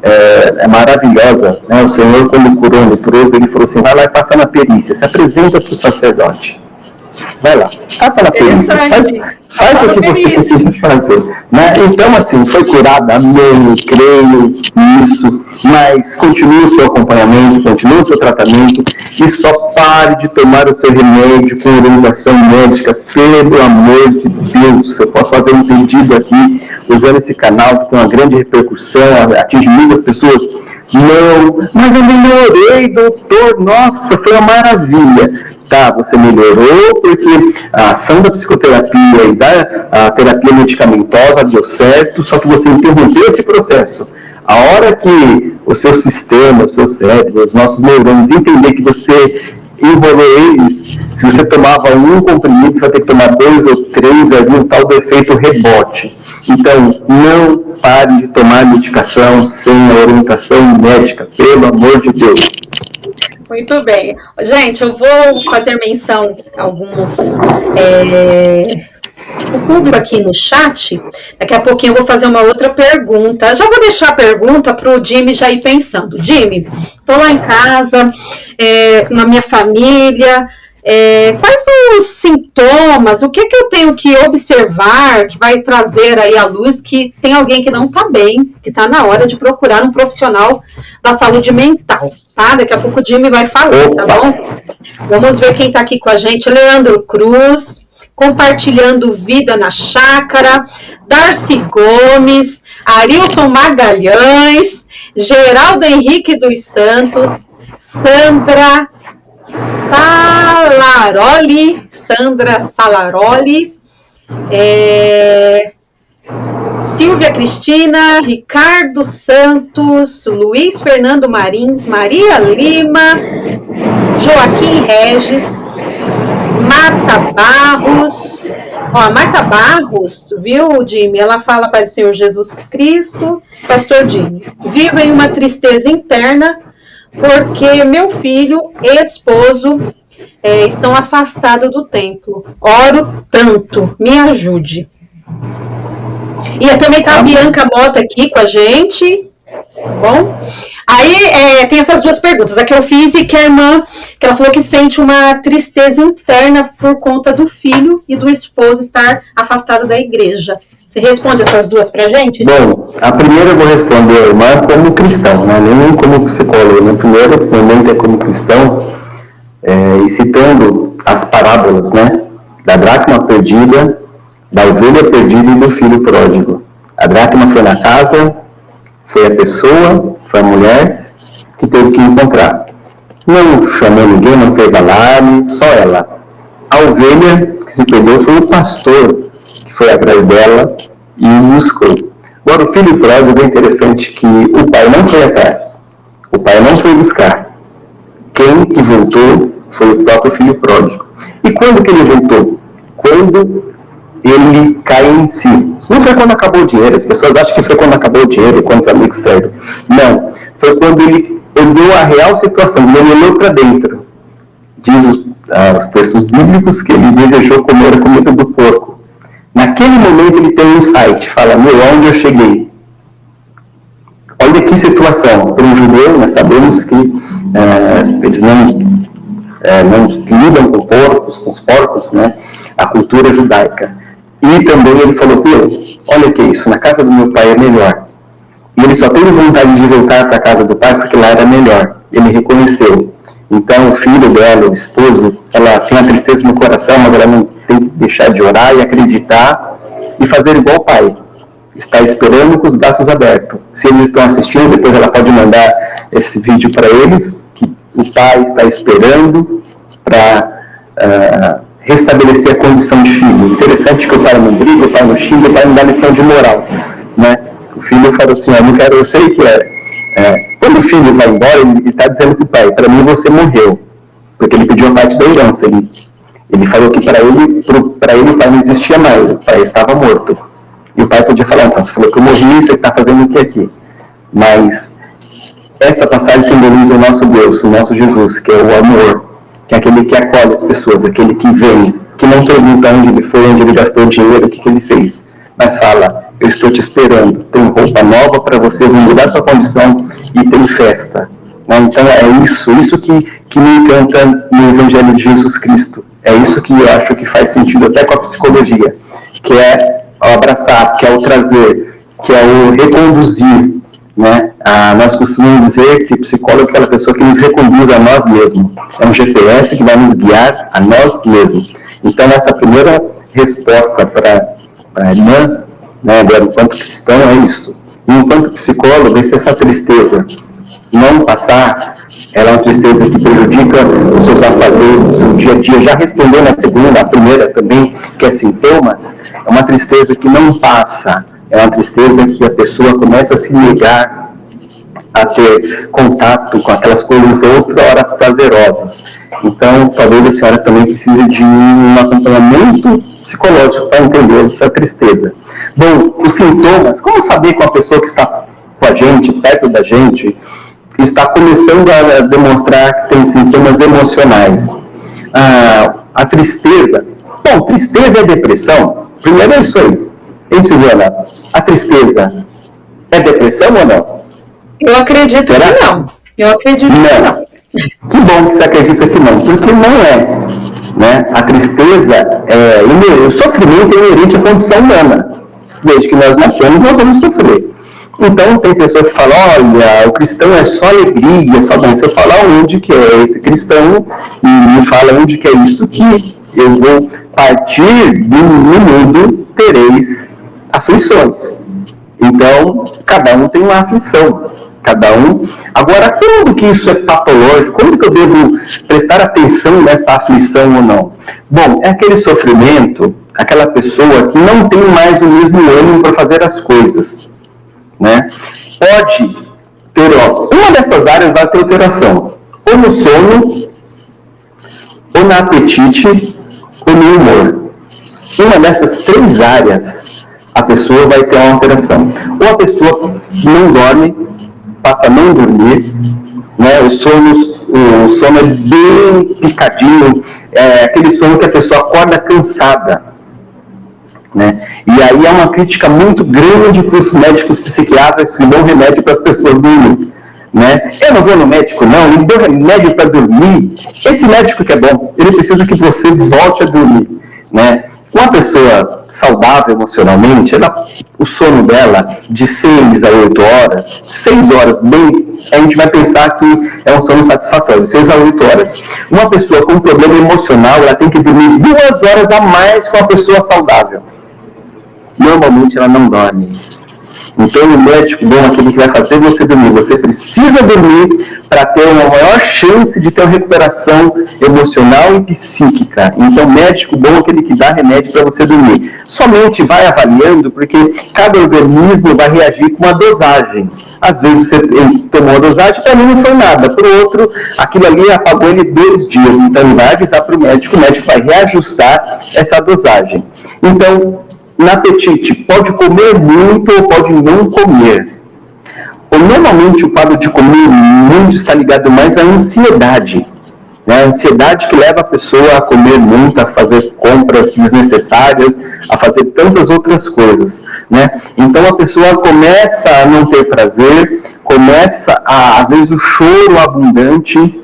é maravilhosa, né? O Senhor, quando curou o leproso, ele falou assim: vai lá e passa na perícia, se apresenta para o sacerdote. Vai lá, passa na perícia, faz o que você precisa fazer, né? Então, assim, foi curada, amém, creio nisso, mas continue o seu acompanhamento, continue o seu tratamento, e só pare de tomar o seu remédio com orientação médica, pelo amor de Deus. Eu posso fazer um pedido aqui, usando esse canal, que tem uma grande repercussão, atinge muitas pessoas. Não, mas eu melhorei, doutor, nossa, foi uma maravilha. Tá, você melhorou porque a ação da psicoterapia e da terapia medicamentosa deu certo, só que você interrompeu esse processo. A hora que o seu sistema, o seu cérebro, os nossos neurônios entender que você enrolou eles. Se você tomava um comprimido, você vai ter que tomar 2 ou 3, havia um tal do efeito rebote. Então, não pare de tomar medicação sem a orientação médica, pelo amor de Deus. Muito bem. Gente, eu vou fazer menção a alguns... o público aqui no chat. Daqui a pouquinho eu vou fazer uma outra pergunta. Já vou deixar a pergunta para o Jimmy já ir pensando. Jimmy, estou lá em casa, na minha família... quais são os sintomas, o que eu tenho que observar, que vai trazer aí à luz que tem alguém que não está bem, que está na hora de procurar um profissional da saúde mental, tá? Daqui a pouco o Jimmy vai falar, tá bom? Vamos ver quem está aqui com a gente. Leandro Cruz, compartilhando vida na chácara, Darcy Gomes, Arilson Magalhães, Geraldo Henrique dos Santos, Sandra Salaroli, Silvia Cristina, Ricardo Santos, Luiz Fernando Marins, Maria Lima, Joaquim Regis, Marta Barros. Ó, a Marta Barros, viu, Jimmy? Ela fala para o Senhor Jesus Cristo, Pastor Jimmy, vivo em uma tristeza interna porque meu filho e esposo estão afastados do templo. Oro tanto, me ajude. E também está a Bianca Mota aqui com a gente. Bom, aí tem essas duas perguntas. A que eu fiz e que a irmã, que ela falou que sente uma tristeza interna por conta do filho e do esposo estar afastado da igreja. Você responde essas duas pra gente? Bom, a primeira eu vou responder a irmã como cristão, né? Nem como psicólogo. No primeiro momento é como cristão, e citando as parábolas, né? Da dracma perdida, da ovelha perdida e do filho pródigo. A dracma foi na casa, foi a pessoa, foi a mulher que teve que encontrar. Não chamou ninguém, não fez alarme, só ela. A ovelha que se perdeu foi o pastor, que foi atrás dela e o buscou. Agora, o filho pródigo é interessante que o pai não foi atrás, o pai não foi buscar. Quem que voltou foi o próprio filho pródigo. E quando que ele voltou? Quando ele cai em si. Não foi quando acabou o dinheiro, as pessoas acham que foi quando acabou o dinheiro, quando os amigos traíram. Não, foi quando ele olhou a real situação, ele olhou para dentro. Diz os textos bíblicos que ele desejou comer a comida do porco. Naquele momento ele tem um insight, fala, onde eu cheguei? Olha que situação. Para um judeu, nós sabemos que eles não lidam com porcos, com os porcos, né? A cultura judaica. E também ele falou, olha que isso, na casa do meu pai é melhor. E ele só teve vontade de voltar para a casa do pai porque lá era melhor. Ele reconheceu. Então o filho dela, o esposo, ela tem a tristeza no coração, mas ela não tem que deixar de orar e acreditar e fazer igual o pai. Está esperando com os braços abertos. Se eles estão assistindo, depois ela pode mandar esse vídeo para eles, que o pai está esperando para restabelecer a condição de filho. Interessante que o pai não briga, o pai não xinga, o pai não dá lição de moral, né? O filho falou assim, eu sei que quando o filho vai embora, ele está dizendo para o pai, para mim você morreu, porque ele pediu a parte da herança. Ele falou que para ele o pai não existia mais, o pai estava morto. E o pai podia falar, então, você falou que eu morri, você está fazendo o que aqui? Mas essa passagem simboliza o nosso Deus, o nosso Jesus, que é o amor, que é aquele que acolhe as pessoas, aquele que vem, que não pergunta onde ele foi, onde ele gastou o dinheiro, o que ele fez, mas fala, eu estou te esperando, tem roupa nova para você, vou mudar sua condição e tem festa. Então é isso que me encanta no Evangelho de Jesus Cristo. É isso que eu acho que faz sentido até com a psicologia, que é o abraçar, que é o trazer, que é o reconduzir, né? Nós costumamos dizer que o psicólogo é aquela pessoa que nos reconduz a nós mesmos. É um GPS que vai nos guiar a nós mesmos. Então essa primeira resposta para a irmã, né, agora enquanto cristão, é isso. E enquanto psicólogo, se essa tristeza não passar, ela é uma tristeza que prejudica os seus afazeres, o dia a dia. Já respondeu na segunda, a primeira também, que é sintomas, é uma tristeza que não passa, é uma tristeza que a pessoa começa a se negar a ter contato com aquelas coisas outroras prazerosas. Então, talvez a senhora também precise de um acompanhamento psicológico para entender essa tristeza. Bom, os sintomas, como saber que uma pessoa que está com a gente, perto da gente, está começando a demonstrar que tem sintomas emocionais? A tristeza. Bom, tristeza é depressão? Primeiro é isso aí. Hein, Silvana? A tristeza é depressão ou não? Eu acredito que não. Eu acredito que não. Que bom que você acredita que não, porque não é. Né? A tristeza, o sofrimento é inerente à condição humana. Desde que nós nascemos, nós vamos sofrer. Então, tem pessoa que fala, olha, o cristão é só alegria, só bem. Se eu falar onde que é esse cristão, e me fala onde que é isso que eu vou partir do mundo, tereis aflições. Então, cada um tem uma aflição. Cada um. Agora, quando que isso é patológico? Quando que eu devo prestar atenção nessa aflição ou não? Bom, é aquele sofrimento, aquela pessoa que não tem mais o mesmo ânimo para fazer as coisas. Né? Pode ter, uma dessas áreas vai ter alteração. Ou no sono, ou no apetite, ou no humor. Uma dessas 3 áreas, a pessoa vai ter uma alteração. Ou a pessoa não dorme, passa a não dormir, né? O sono é bem picadinho, é aquele sono que a pessoa acorda cansada, né? E aí é uma crítica muito grande para os médicos psiquiatras que dão remédio para as pessoas dormirem, né? Eu não vou no médico não, ele deu remédio para dormir. Esse médico que é bom, ele precisa que você volte a dormir, né? Uma pessoa saudável emocionalmente, o sono dela de 6 a 8 horas, 6 horas, bem, a gente vai pensar que é um sono satisfatório, 6 a 8 horas. Uma pessoa com problema emocional, ela tem que dormir 2 horas a mais que uma pessoa saudável. Normalmente ela não dorme. Então o médico bom, aquele que vai fazer você dormir, você precisa dormir para ter uma maior chance de ter uma recuperação emocional e psíquica. Então médico bom é aquele que dá remédio para você dormir. Somente vai avaliando, porque cada organismo vai reagir com uma dosagem. Às vezes você tomou a dosagem, para mim não foi nada. Para o outro, aquilo ali apagou ele 2 dias. Então ele vai avisar para o médico vai reajustar essa dosagem. Então, no apetite, pode comer muito ou pode não comer. Normalmente o quadro de comer muito está ligado mais à ansiedade. Né? A ansiedade que leva a pessoa a comer muito, a fazer compras desnecessárias, a fazer tantas outras coisas. Né? Então a pessoa começa a não ter prazer, começa a, às vezes, o choro abundante.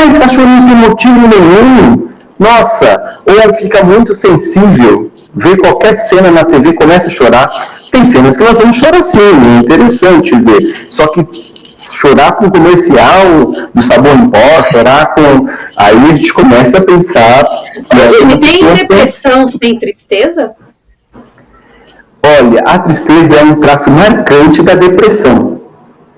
Está chorando sem motivo nenhum. Nossa, ou ela fica muito sensível. Vê qualquer cena na TV, começa a chorar. Tem cenas que nós vamos chorar sim, é interessante ver. Só que chorar com o comercial do sabão em pó, chorar com... Aí a gente começa a pensar... Tem depressão sem tristeza? Olha, a tristeza é um traço marcante da depressão.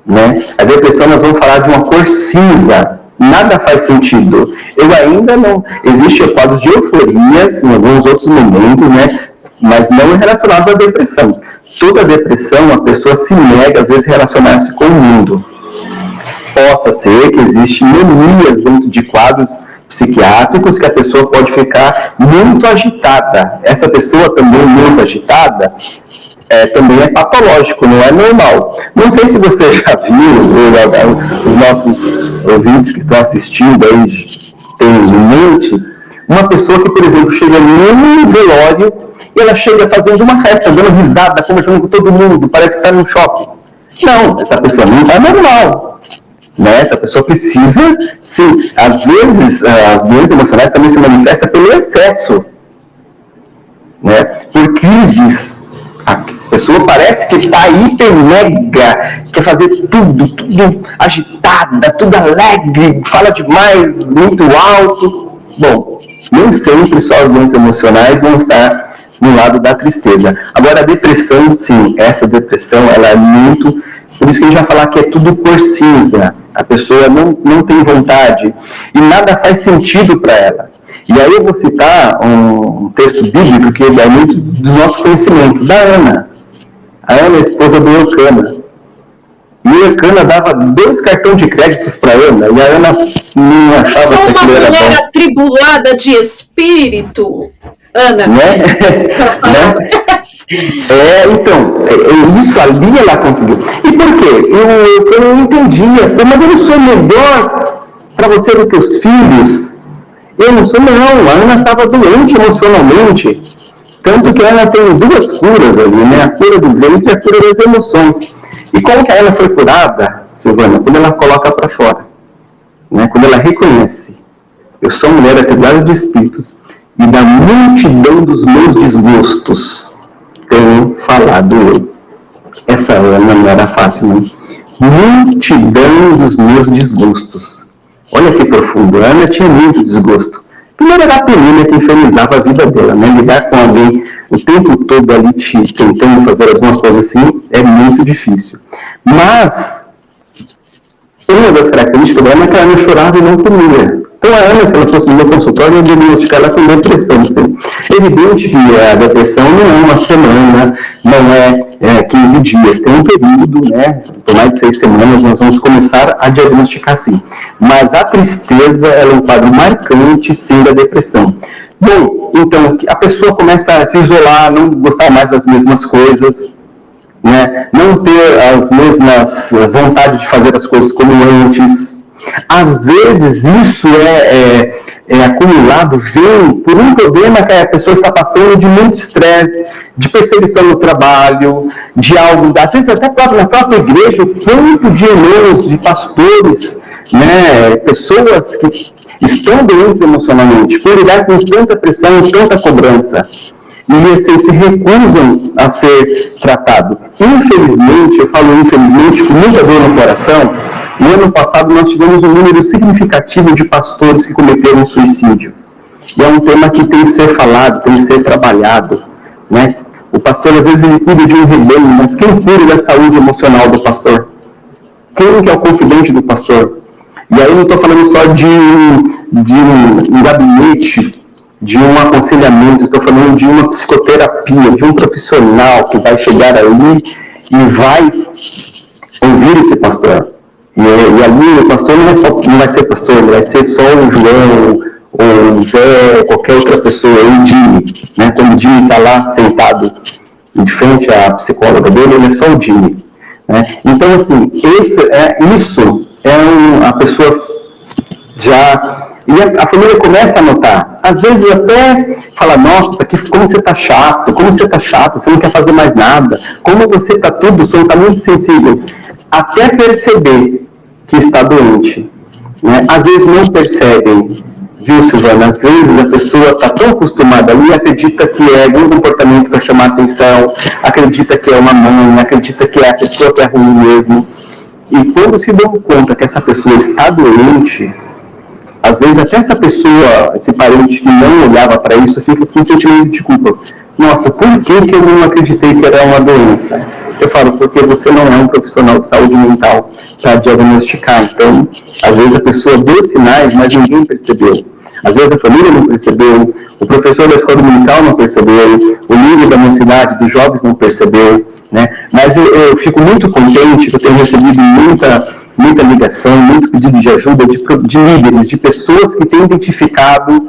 Né? A depressão, nós vamos falar de uma cor cinza. Nada faz sentido. Eu ainda não... Existem quadros de euforias em alguns outros momentos, né? Mas não é relacionado à depressão. Toda depressão, a pessoa se nega, às vezes, a relacionar-se com o mundo. Possa ser que existem manias dentro de quadros psiquiátricos que a pessoa pode ficar muito agitada. Essa pessoa também muito agitada também é patológico, não é normal. Não sei se você já viu, os nossos ouvintes que estão assistindo aí têm em mente, uma pessoa que, por exemplo, chega num velório e ela chega fazendo uma festa, dando risada, conversando com todo mundo, parece que está num shopping. Não, essa pessoa não está normal. Né? Essa pessoa precisa, sim, às vezes, as doenças emocionais também se manifestam pelo excesso, né? Por crises. A pessoa parece que está hiper mega, quer fazer tudo agitada, tudo alegre, fala demais, muito alto. Bom, nem sempre só as doenças emocionais vão estar no lado da tristeza. Agora a depressão, sim, essa depressão, ela é muito... Por isso que a gente vai falar que é tudo cor cinza. A pessoa não tem vontade e nada faz sentido para ela. E aí eu vou citar um texto bíblico que é muito do nosso conhecimento, da Ana. A Ana é a esposa do Eucana. E o Eucana dava 2 cartões de créditos para a Ana, e a Ana não achava Sou que uma aquilo era mulher bom. atribulada de espírito, Ana. Né? Né? Então, isso ali ela conseguiu. E por quê? Eu não entendia, mas eu não sou melhor para você do que os filhos. Eu não sou, não. A Ana estava doente emocionalmente. Tanto que a Ana tem duas curas ali, né? A cura do ventre e a cura das emoções. E como que a Ana foi curada, Silvana? Quando ela coloca para fora. Né? Quando ela reconhece. Eu sou mulher atribulada de espíritos e da multidão dos meus desgostos tenho falado eu. Essa Ana não era fácil, não. Multidão dos meus desgostos. Olha que profundo. A Ana tinha muito desgosto. Primeiro era a Penina que infernizava a vida dela, né? Lidar com alguém o tempo todo ali tentando fazer alguma coisa assim é muito difícil. Mas uma das características dela é que ela não chorava e não comia. Então a Ana, se ela fosse no meu consultório, eu ia diagnosticar ela com depressão. Assim. É evidente que a depressão não é uma semana, não é 15 dias. Tem um período, né? Por mais de 6 semanas, nós vamos começar a diagnosticar sim. Mas a tristeza ela é um quadro marcante, sim, da depressão. Bom, então a pessoa começa a se isolar, não gostar mais das mesmas coisas, né? Não ter as mesmas vontades de fazer as coisas como antes. Às vezes isso é acumulado, vem por um problema que a pessoa está passando de muito estresse, de perseguição no trabalho, de algo, às vezes até na própria igreja, o quanto de irmãos, de pastores, né, pessoas que estão doentes emocionalmente, por lidar com tanta pressão, tanta cobrança. E assim, se recusam a ser tratados. Infelizmente, eu falo infelizmente, com muita dor no coração, no ano passado nós tivemos um número significativo de pastores que cometeram suicídio. E é um tema que tem que ser falado, tem que ser trabalhado. Né? O pastor, às vezes, ele cuida de um rebanho, mas quem cuida da saúde emocional do pastor? Quem que é o confidente do pastor? E aí não estou falando só de um gabinete, de um aconselhamento, estou falando de uma psicoterapia, de um profissional que vai chegar ali e vai ouvir esse pastor. E ali o pastor não vai ser pastor, ele vai ser só o João, ou o Zé, qualquer outra pessoa, o Jimmy. Né? Quando o Jimmy está lá sentado de frente à psicóloga dele, ele é só o Jimmy. Né? Então, assim, a pessoa já... E a família começa a notar. Às vezes até fala, nossa, como você está chato, você não quer fazer mais nada, como você está muito sensível. Até perceber que está doente. Né? Às vezes não percebem, viu, Silvana? Às vezes a pessoa está tão acostumada ali, acredita que é algum comportamento para chamar atenção, acredita que é uma mãe, acredita que é a pessoa que é ruim mesmo. E quando se dão conta que essa pessoa está doente, às vezes até essa pessoa, esse parente que não olhava para isso, fica com um sentimento de culpa. Nossa, por que eu não acreditei que era uma doença? Eu falo, porque você não é um profissional de saúde mental para diagnosticar. Então, às vezes a pessoa deu sinais, mas ninguém percebeu. Às vezes a família não percebeu, o professor da escola dominical não percebeu, o líder da mocidade, dos jovens não percebeu. Né? Mas eu fico muito contente que eu tenho recebido muita ligação, muito pedido de ajuda de líderes, de pessoas que têm identificado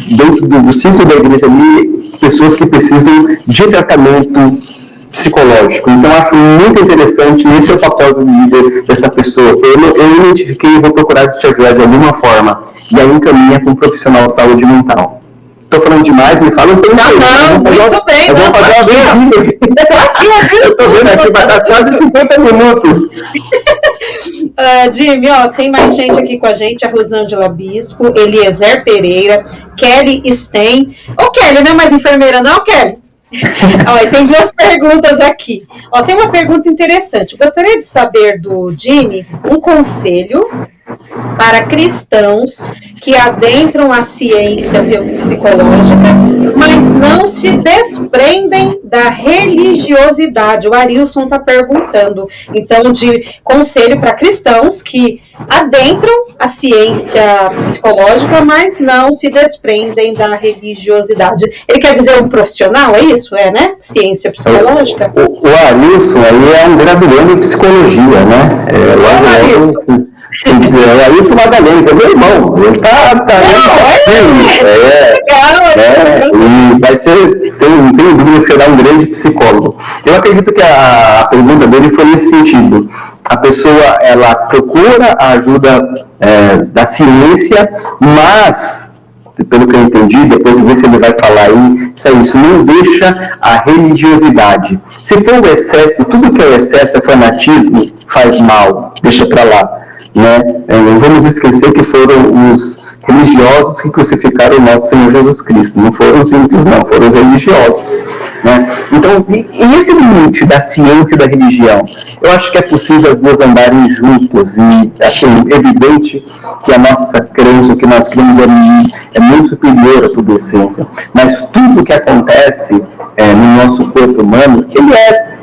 dentro do ciclo da igreja ali, pessoas que precisam de tratamento psicológico. Então, acho muito interessante, esse é o papel do líder dessa pessoa. Eu identifiquei e vou procurar te ajudar de alguma forma. E aí encaminha com um profissional de saúde mental. Estou falando demais, me fala um pouco. Não, muito bem. Nós vamos fazer uma vez. Eu estou vendo aqui, vai dar quase 50 minutos. Jimmy, tem mais gente aqui com a gente, a Rosângela Bispo, Eliezer Pereira, Kelly Stein. Kelly, não é mais enfermeira não, Kelly? Tem 2 perguntas aqui. Tem uma pergunta interessante. Gostaria de saber do Jimmy um conselho para cristãos que adentram a ciência psicológica, mas não se desprendem da religiosidade. O Arilson está perguntando, então, de conselho para cristãos que adentram a ciência psicológica, mas não se desprendem da religiosidade. Ele quer dizer um profissional, é isso? Né? Ciência psicológica? O Arilson, ele é um graduando em psicologia, né? É isso, Magalhães, é meu irmão. Ele e vai ser, tenho dúvida que será um grande psicólogo. Eu acredito que a pergunta dele foi nesse sentido. A pessoa, ela procura a ajuda da ciência, mas, pelo que eu entendi, depois ver se ele vai falar aí, isso não deixa a religiosidade. Se for o excesso, tudo que é excesso é fanatismo, faz mal, deixa para lá. Né? Não vamos esquecer que foram os religiosos que crucificaram o nosso Senhor Jesus Cristo, não foram os ímpios, não, foram os religiosos. Né? Então, e esse limite da ciência e da religião? Eu acho que é possível as duas andarem juntas, e acho evidente que a nossa crença, o que nós cremos é muito superior a toda a ciência, mas tudo que acontece no nosso corpo humano,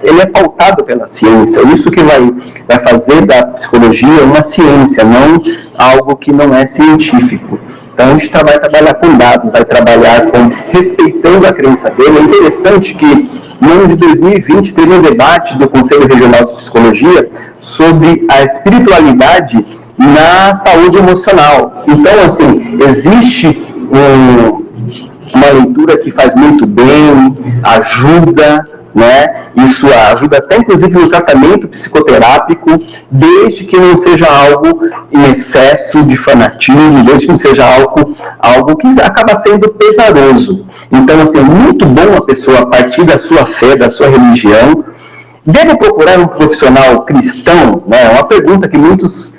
ele é pautado pela ciência. Isso que vai fazer da psicologia uma ciência, não algo que não é científico. Então a gente vai trabalhar com dados, vai trabalhar respeitando a crença dele. É interessante que no ano de 2020 teve um debate do Conselho Regional de Psicologia sobre a espiritualidade na saúde emocional. Então, assim, existe uma leitura que faz muito bem, ajuda, né? Isso ajuda até inclusive no tratamento psicoterápico, desde que não seja algo em excesso de fanatismo, desde que não seja algo que acaba sendo pesaroso. Então, assim, é muito bom a pessoa, a partir da sua fé, da sua religião, deve procurar um profissional cristão, né? É uma pergunta que muitos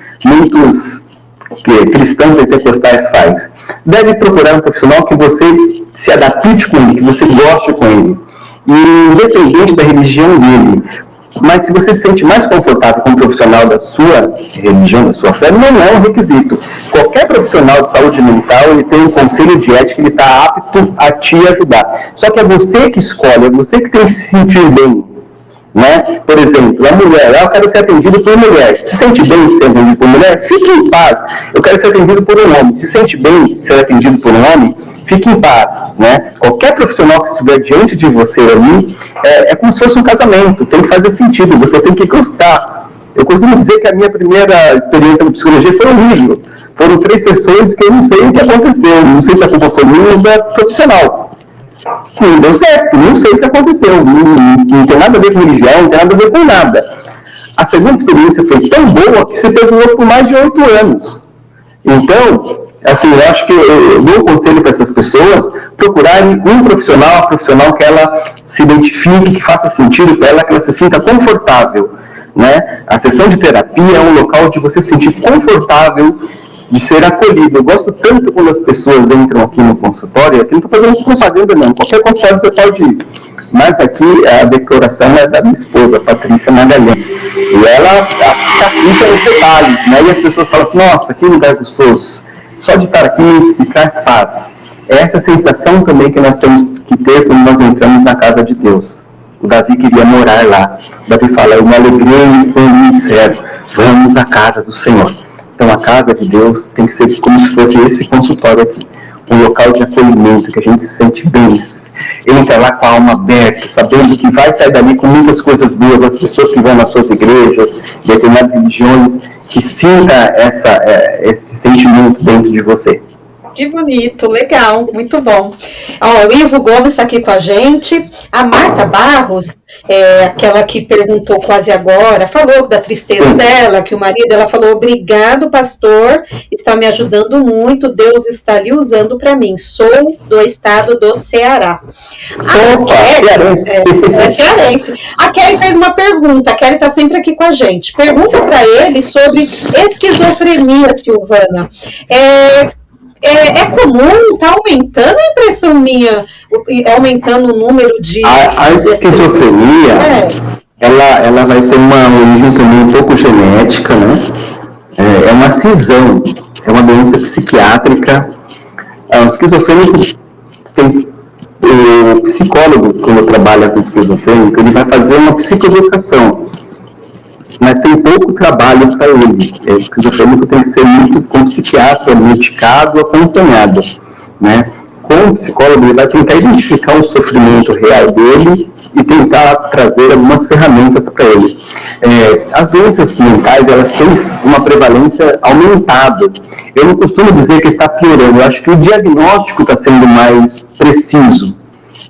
cristãos pentecostais faz. Deve procurar um profissional que você se adapte com ele, que você goste com ele, e independente da religião dele. Mas se você se sente mais confortável com um profissional da sua religião, da sua fé, não é um requisito. Qualquer profissional de saúde mental, ele tem um conselho de ética, ele está apto a te ajudar. Só que é você que escolhe, é você que tem que se sentir bem. Né? Por exemplo, a mulher, eu quero ser atendido por mulher. Se sente bem ser atendido por mulher? Fique em paz. Eu quero ser atendido por um homem. Se sente bem ser atendido por um homem? Fique em paz. Né? Qualquer profissional que estiver diante de você ali, é como se fosse um casamento. Tem que fazer sentido, você tem que gostar. Eu costumo dizer que a minha primeira experiência com psicologia foi horrível. Foram 3 sessões que eu não sei o que aconteceu. Não sei se a culpa foi minha ou da profissional. Não deu certo, não sei o que aconteceu, não tem nada a ver com religião, não tem nada a ver com nada. A segunda experiência foi tão boa que se perdurou por mais de 8 anos. Então, assim, eu acho que eu dou um conselho para essas pessoas procurarem um profissional que ela se identifique, que faça sentido para ela, que ela se sinta confortável. Né? A sessão de terapia é um local de você se sentir confortável, de ser acolhido. Eu gosto tanto quando as pessoas entram aqui no consultório, aqui não estou fazendo propaganda não, qualquer consultório você pode ir, mas aqui a decoração é da minha esposa, Patrícia Magalhães, e ela capricha nos detalhes, né? E as pessoas falam assim, nossa, que lugar gostoso, só de estar aqui me traz paz. É essa sensação também que nós temos que ter quando nós entramos na casa de Deus. O Davi queria morar lá. O Davi fala, eu me alegrei quando me disseram, vamos à casa do Senhor. Então, a casa de Deus tem que ser como se fosse esse consultório aqui. Um local de acolhimento, que a gente se sente bem. Entra lá com a alma aberta, sabendo que vai sair dali com muitas coisas boas. As pessoas que vão nas suas igrejas, determinadas religiões, que sinta esse sentimento dentro de você. Que bonito, legal, muito bom. Ó, o Ivo Gomes está aqui com a gente. A Marta Barros, aquela que perguntou quase agora, falou da tristeza dela, que o marido, ela falou, obrigado, pastor, está me ajudando muito, Deus está lhe usando para mim. Sou do estado do Ceará. Cearense. A Kelly fez uma pergunta, a Kelly está sempre aqui com a gente. Pergunta para ele sobre esquizofrenia, Silvana. É comum, está aumentando a impressão minha, aumentando o número de... A esquizofrenia, ela vai ter uma origem também um pouco genética, né? É uma cisão, é uma doença psiquiátrica. O esquizofrênico o psicólogo, quando trabalha com esquizofrênico, ele vai fazer uma psicoeducação, mas tem pouco trabalho para ele. O esquizofrênico tem que ser muito com psiquiatra, medicado, acompanhado. Né? Com o psicólogo, ele vai tentar identificar o sofrimento real dele e tentar trazer algumas ferramentas para ele. As doenças mentais, elas têm uma prevalência aumentada. Eu não costumo dizer que está piorando, eu acho que o diagnóstico está sendo mais preciso.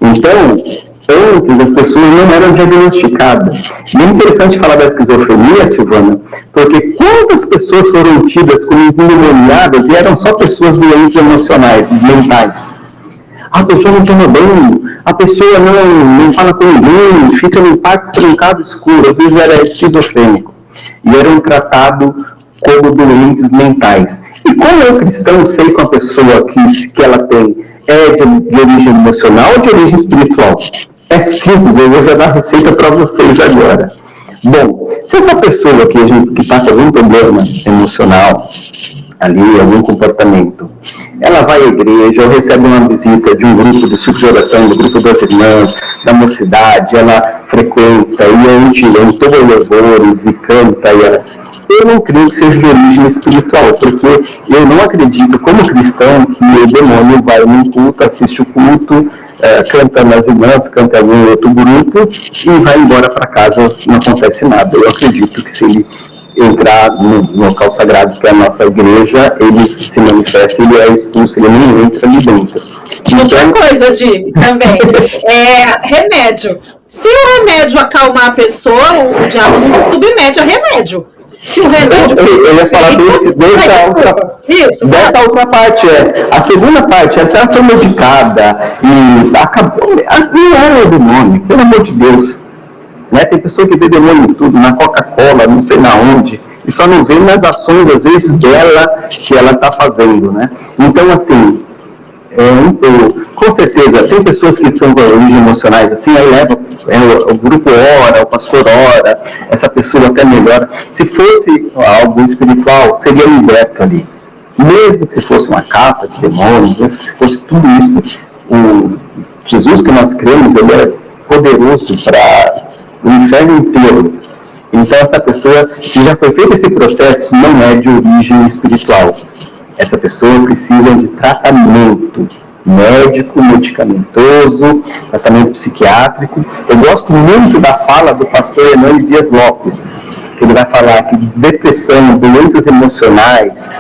Então, antes as pessoas não eram diagnosticadas. E é interessante falar da esquizofrenia, Silvana, porque quantas pessoas foram tidas como endemoniadas e eram só pessoas doentes emocionais, mentais? A pessoa não toma banho, a pessoa não fala com ninguém, fica num quarto trancado escuro, às vezes era esquizofrênico. E eram tratados como doentes mentais. E como eu cristão sei que a pessoa que ela tem é de origem emocional ou de origem espiritual? É simples, eu vou já dar a receita para vocês agora. Bom, se essa pessoa que está com algum problema emocional, ali, algum comportamento, ela vai à igreja, ou recebe uma visita de um grupo, do ciclo de oração, do grupo das irmãs, da mocidade, ela frequenta, e a gente entoa louvores e canta, eu não creio que seja de origem espiritual, porque eu não acredito, como cristão, que o demônio vai num culto, assiste o culto, canta nas irmãs, canta em outro grupo, e vai embora para casa, não acontece nada. Eu acredito que se ele entrar no local sagrado, que é a nossa igreja, ele se manifesta, ele é expulso, ele nem entra ali dentro. Outra coisa, Di, também, remédio. Se o remédio acalmar a pessoa, o diabo não se submete a remédio. Se o remédio eu ia falar dessa outra parte. A segunda parte, se ela foi medicada e acabou, não era o demônio, pelo amor de Deus. Né? Tem pessoa que vê demônio em tudo, na Coca-Cola, não sei na onde, e só não vê nas ações, às vezes, dela, que ela está fazendo. Né? Então, assim, com certeza, tem pessoas que são de origem emocionais, assim, aí leva, o grupo ora, o pastor ora, essa pessoa até melhora. Se fosse algo espiritual, seria liberto ali. Mesmo que se fosse uma capa de demônios, mesmo que se fosse tudo isso, o Jesus que nós cremos, ele é poderoso para o inferno inteiro. Então essa pessoa, se já foi feito esse processo, não é de origem espiritual. Essa pessoa precisa de tratamento médico, medicamentoso, tratamento psiquiátrico. Eu gosto muito da fala do pastor Hernani Dias Lopes, que ele vai falar que depressão, doenças emocionais,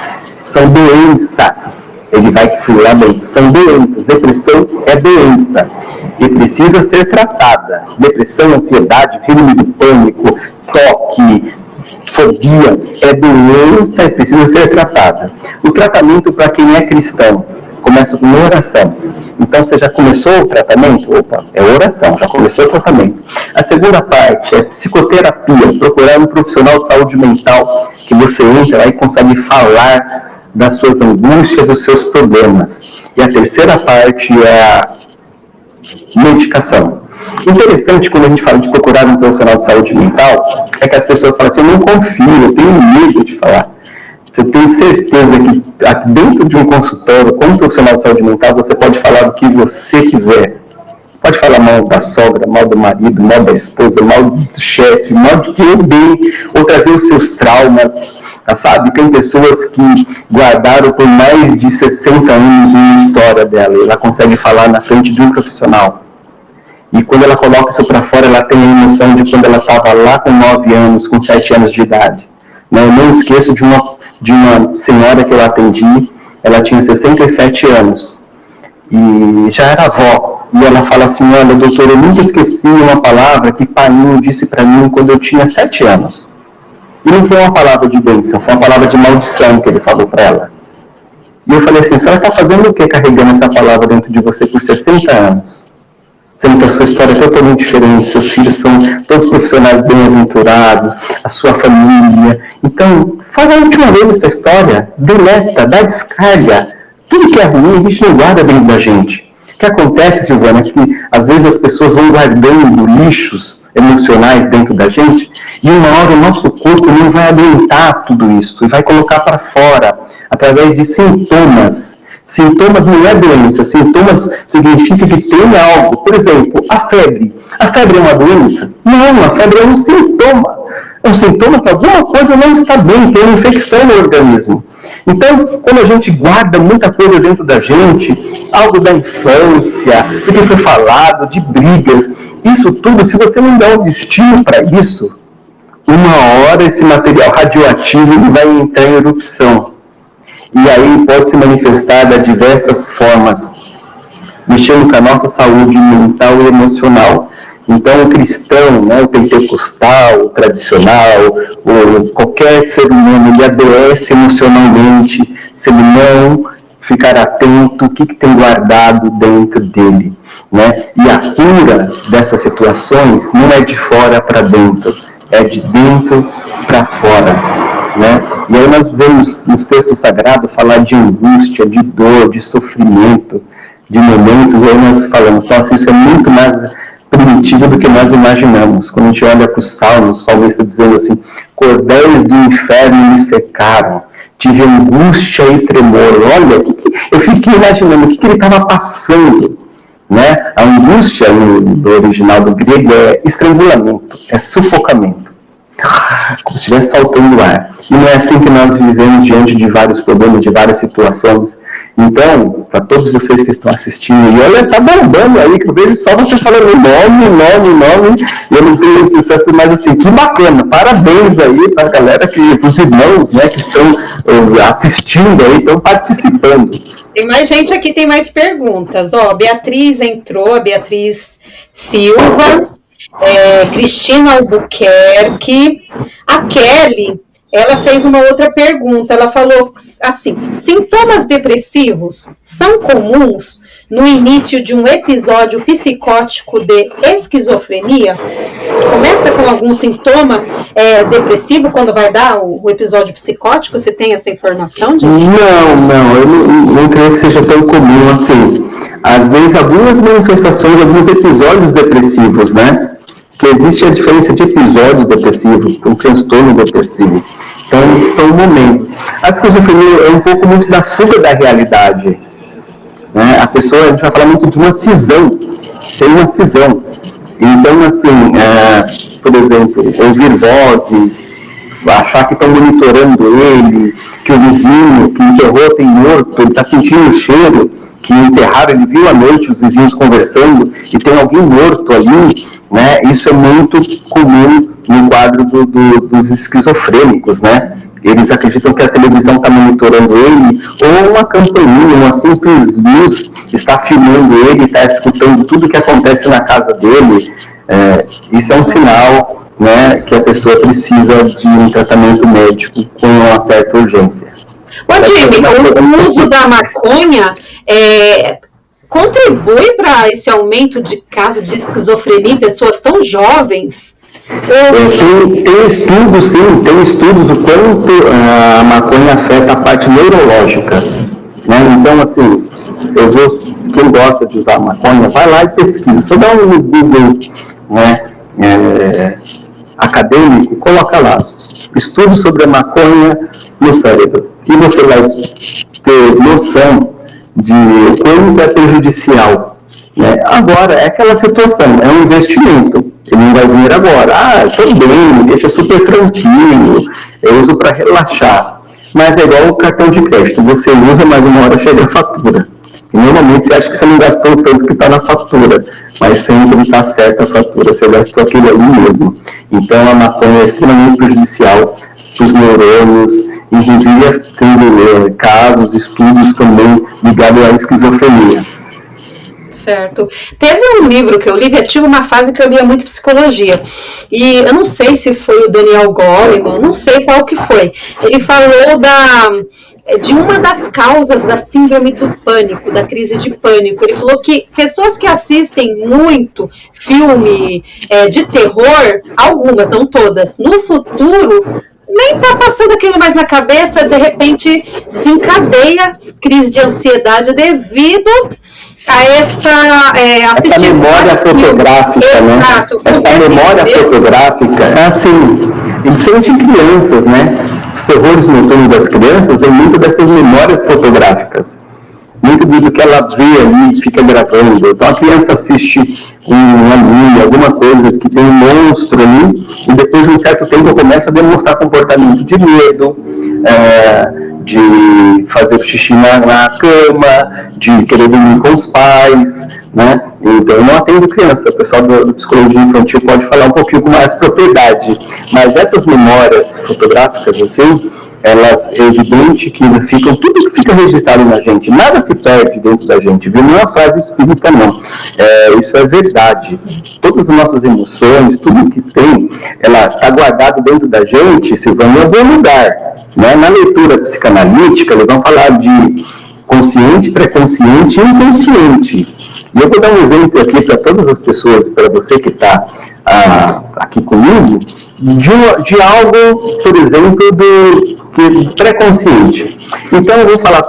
são doenças. Ele vai falar dentro, são doenças. Depressão é doença e precisa ser tratada. Depressão, ansiedade, síndrome do pânico, toque, fobia, é doença e precisa ser tratada. O tratamento para quem é cristão começa com oração. Então, você já começou o tratamento? Opa, é oração, já começou o tratamento. A segunda parte é psicoterapia, procurar um profissional de saúde mental que você entra e consegue falar das suas angústias, dos seus problemas. E a terceira parte é a medicação. Interessante, quando a gente fala de procurar um profissional de saúde mental, é que as pessoas falam assim, eu não confio, eu tenho medo de falar. Você tem certeza que dentro de um consultório, como profissional de saúde mental, você pode falar do que você quiser. Pode falar mal da sogra, mal do marido, mal da esposa, mal do chefe, mal de quem bem, ou trazer os seus traumas. Sabe, tem pessoas que guardaram por mais de 60 anos uma história dela, e ela consegue falar na frente de um profissional. E quando ela coloca isso para fora, ela tem a emoção de quando ela estava lá com 9 anos, com 7 anos de idade. Eu não esqueço de uma senhora que eu atendi, ela tinha 67 anos, e já era avó. E ela fala assim, olha, doutor, eu nunca esqueci uma palavra que Painho disse para mim quando eu tinha 7 anos. E não foi uma palavra de bênção, foi uma palavra de maldição que ele falou para ela. E eu falei assim, a senhora está fazendo o que carregando essa palavra dentro de você por 60 anos? Sendo que a sua história é totalmente diferente, seus filhos são todos profissionais bem-aventurados, a sua família. Então, fala a última vez essa história, deleta, dá descarga. Tudo que é ruim, a gente não guarda dentro da gente. O que acontece, Silvana, é que às vezes as pessoas vão guardando lixos emocionais dentro da gente, e uma hora o nosso corpo não vai aguentar tudo isso, e vai colocar para fora, através de sintomas. Sintomas não é doença, sintomas significa que tem algo. Por exemplo, a febre. A febre é uma doença? Não, a febre é um sintoma. É um sintoma que alguma coisa não está bem, tem uma infecção no organismo. Então, quando a gente guarda muita coisa dentro da gente, algo da infância, do que foi falado, de brigas, isso tudo, se você não der um destino para isso, uma hora esse material radioativo ele vai entrar em erupção. E aí pode se manifestar de diversas formas, mexendo com a nossa saúde mental e emocional. Então, o cristão, né, o pentecostal, o tradicional, qualquer ser humano, ele adoece emocionalmente se ele não ficar atento ao que tem guardado dentro dele. Né? E a cura dessas situações não é de fora para dentro, é de dentro para fora. Né? E aí nós vemos nos textos sagrados falar de angústia, de dor, de sofrimento, de momentos, e aí nós falamos, nossa, isso é muito mais primitivo do que nós imaginamos. Quando a gente olha para o Salmo, o salmista dizendo assim, cordéis do inferno me secaram, tive angústia e tremor. Olha, eu fiquei imaginando o que ele estava passando. Né? A angústia, no original do grego, é estrangulamento, é sufocamento. Como se estivesse saltando ar. E não é assim que nós vivemos diante de vários problemas, de várias situações. Então, para todos vocês que estão assistindo, e olha, tá bombando aí, que eu vejo só vocês falando nome, e eu não tenho sucesso, mas assim, que bacana, parabéns aí para a galera, os irmãos, né, que estão assistindo aí, estão participando. Tem mais gente aqui, tem mais perguntas. Ó, Beatriz entrou, a Beatriz Silva, Cristina Albuquerque, a Kelly, ela fez uma outra pergunta, ela falou assim, sintomas depressivos são comuns no início de um episódio psicótico de esquizofrenia? Começa com algum sintoma depressivo quando vai dar o episódio psicótico? Você tem essa informação? Não, eu não creio que seja tão comum assim. Às vezes, algumas manifestações, alguns episódios depressivos, né? Que existe a diferença de episódios depressivos com transtorno depressivo. Então, são momentos. A esquizofrenia é um pouco muito da fuga da realidade. Né? A gente vai falar muito de uma cisão. Tem uma cisão. Então, assim, por exemplo, ouvir vozes, achar que estão monitorando ele, que o vizinho que enterrou tem morto, ele está sentindo o cheiro, que enterraram, ele viu à noite os vizinhos conversando e tem alguém morto ali, né? Isso é muito comum no quadro dos esquizofrênicos, né? Eles acreditam que a televisão está monitorando ele, ou uma campainha, uma simples luz está filmando ele, está escutando tudo que acontece na casa dele. Isso é um sinal, né, que a pessoa precisa de um tratamento médico com uma certa urgência. Ô, Jimmy, o uso da maconha contribui para esse aumento de casos de esquizofrenia em pessoas tão jovens? Tem estudos, sim, tem estudos do quanto a maconha afeta a parte neurológica. Né? Então, assim, quem gosta de usar maconha, vai lá e pesquisa. Só dá um Google, né, acadêmico, coloca lá, estudo sobre a maconha no cérebro. E você vai ter noção de quanto é prejudicial. Né? Agora, é aquela situação, é um investimento. Ele não vai vir agora. Tudo bem, me deixa super tranquilo, eu uso para relaxar. Mas é igual o cartão de crédito, você usa, mas uma hora chega a fatura. E normalmente você acha que você não gastou tanto que está na fatura, mas sempre está certa a fatura, você gastou aquilo ali mesmo. Então a maconha é extremamente prejudicial para os neurônios, inclusive tem casos, estudos também ligados à esquizofrenia. Certo. Teve um livro que eu li, eu tive uma fase que eu lia muito psicologia, e eu não sei se foi o Daniel Goleman, não sei qual que foi. Ele falou de uma das causas da síndrome do pânico, da crise de pânico. Ele falou que pessoas que assistem muito filme de terror, algumas, não todas, no futuro nem tá passando aquilo mais na cabeça, de repente desencadeia crise de ansiedade devido a essa memória fotográfica, né? Essa memória fotográfica é assim, principalmente em crianças, né? Os terrores noturnos das crianças vêm muito dessas memórias fotográficas. Muito do que ela vê ali e fica gravando. Então a criança assiste um anime, alguma coisa que tem um monstro ali, e depois de um certo tempo começa a demonstrar comportamento de medo, de fazer xixi na cama, de querer dormir com os pais, né? Então, eu não atendo criança. O pessoal do psicologia infantil pode falar um pouquinho com mais propriedade. Mas essas memórias fotográficas, assim, elas, é evidente que ficam, tudo que fica registrado na gente, nada se perde dentro da gente, viu? Não é uma frase espírita, não. Isso é verdade. Todas as nossas emoções, tudo que tem, ela está guardado dentro da gente, Silvana, em algum lugar, né? Na leitura psicanalítica, eles vão falar de consciente, pré-consciente e inconsciente. E eu vou dar um exemplo aqui para todas as pessoas, para você que está aqui comigo, de algo, por exemplo, do pré-consciente. Então eu vou falar,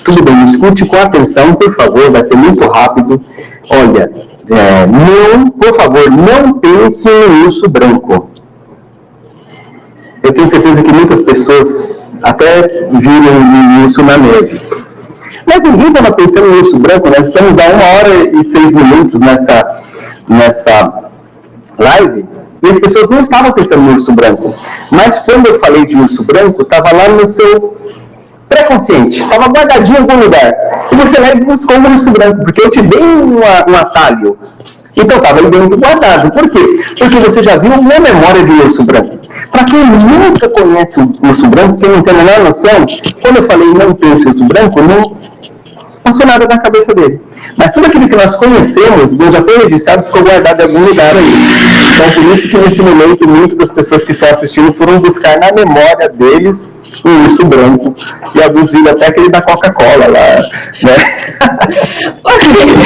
tudo bem, escute com atenção, por favor, vai ser muito rápido. Olha, por favor, não pense em urso branco. Eu tenho certeza que muitas pessoas até viram um urso na neve. Mas ninguém estava pensando no urso branco. Nós estamos a 1h06 nessa live, e as pessoas não estavam pensando no urso branco. Mas quando eu falei de urso branco, estava lá no seu pré-consciente, estava guardadinho em algum lugar. E você vai buscar um urso branco, porque eu te dei um atalho. Então estava ali dentro guardado. Por quê? Porque você já viu uma memória de urso branco. Para quem nunca conhece o urso branco, quem não tem a menor noção, quando eu falei não pense urso branco, não passou nada na cabeça dele. Mas tudo aquilo que nós conhecemos, já foi registrado, ficou guardado em algum lugar aí. Então, por isso que nesse momento, muitas das pessoas que estão assistindo foram buscar na memória deles o urso branco. E alguns viram até aquele da Coca-Cola lá, né?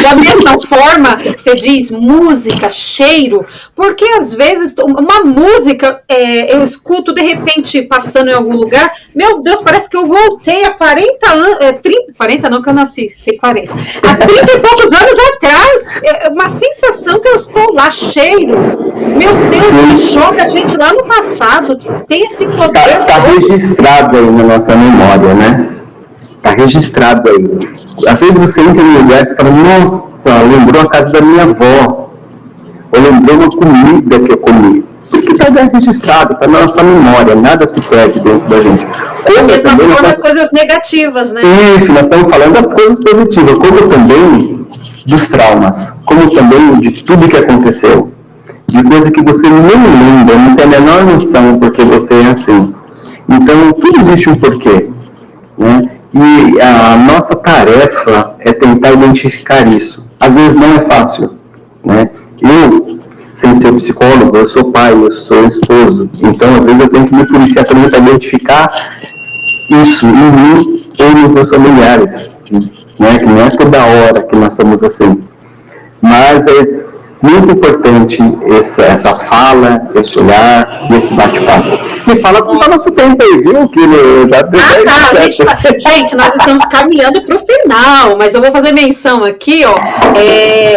Da mesma forma, você diz música, cheiro, porque às vezes uma música eu escuto de repente passando em algum lugar, meu Deus, parece que eu voltei há 40 anos, 40 não que eu nasci, tem 40, há 30 e poucos anos atrás, uma sensação que eu estou lá, cheiro, meu Deus, que joga a gente lá no passado, tem esse poder. Está registrado aí na nossa memória, né? Está registrado aí. Às vezes você entra em um lugar e você fala, nossa, lembrou a casa da minha avó, ou lembrou uma comida que eu comi. Porque está registrado, está na nossa memória, nada se perde dentro da gente. Da mesma forma as coisas negativas, né? Isso, nós estamos falando das coisas positivas, como também dos traumas, como também de tudo que aconteceu, de coisa que você nem lembra, não tem a menor noção porque você é assim. Então, tudo existe um porquê, né? E a nossa tarefa é tentar identificar isso. Às vezes não é fácil, né? Eu, sem ser psicólogo, eu sou pai, eu sou esposo. Então, às vezes eu tenho que me policiar também para identificar isso em mim ou nos meus familiares, né? Que não é toda hora que nós estamos assim. Mas é muito importante essa fala, esse olhar e esse bate-papo. Me fala como está nosso tempo aí, viu? Que gente, nós estamos caminhando para o final, mas eu vou fazer menção aqui, ó.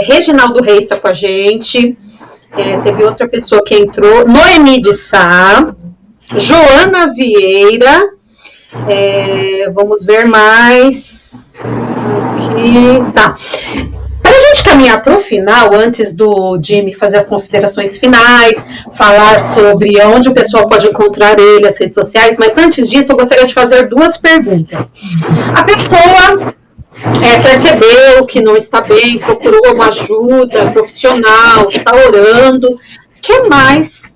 Reginaldo Reis está com a gente. Teve outra pessoa que entrou, Noemi de Sá, Joana Vieira. Vamos ver mais. Aqui. Tá. Para a gente caminhar para o final, antes do Jimmy fazer as considerações finais, falar sobre onde o pessoal pode encontrar ele, as redes sociais, mas antes disso eu gostaria de fazer 2 perguntas. A pessoa percebeu que não está bem, procurou uma ajuda profissional, está orando, o que mais?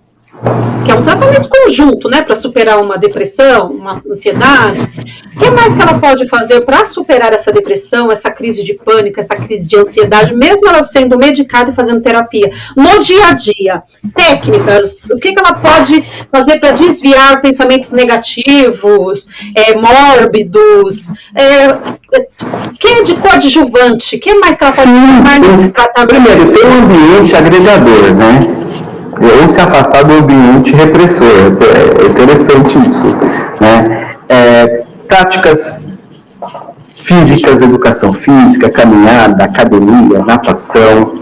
Que é um tratamento conjunto, né, para superar uma depressão, uma ansiedade. O que mais que ela pode fazer para superar essa depressão, essa crise de pânico, essa crise de ansiedade, mesmo ela sendo medicada e fazendo terapia? No dia a dia, técnicas, o que ela pode fazer para desviar pensamentos negativos, mórbidos, que de coadjuvante, o que mais que ela pode fazer? Primeiro, tem um ambiente agregador, né? Ou se afastar do ambiente repressor. É interessante isso, né? Práticas físicas, educação física, caminhada, academia, natação,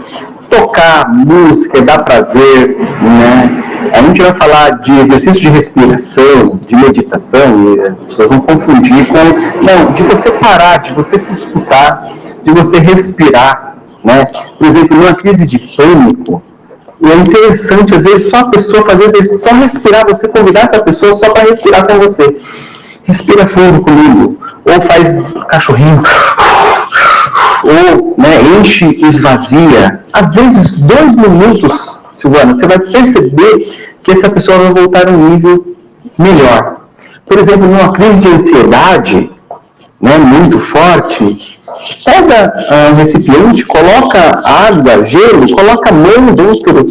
tocar, música, dar prazer, né? A gente vai falar de exercício de respiração, de meditação, e as pessoas vão confundir com... de você parar, de você se escutar, de você respirar, né? Por exemplo, numa crise de pânico, e é interessante, às vezes, só a pessoa fazer exercício, só respirar, você convidar essa pessoa só para respirar com você. Respira fundo comigo. Ou faz cachorrinho. ou, né, enche e esvazia. Às vezes, 2 minutos, Silvana, você vai perceber que essa pessoa vai voltar a um nível melhor. Por exemplo, numa crise de ansiedade, né, muito forte, pega um recipiente, coloca água, gelo, coloca a mão dentro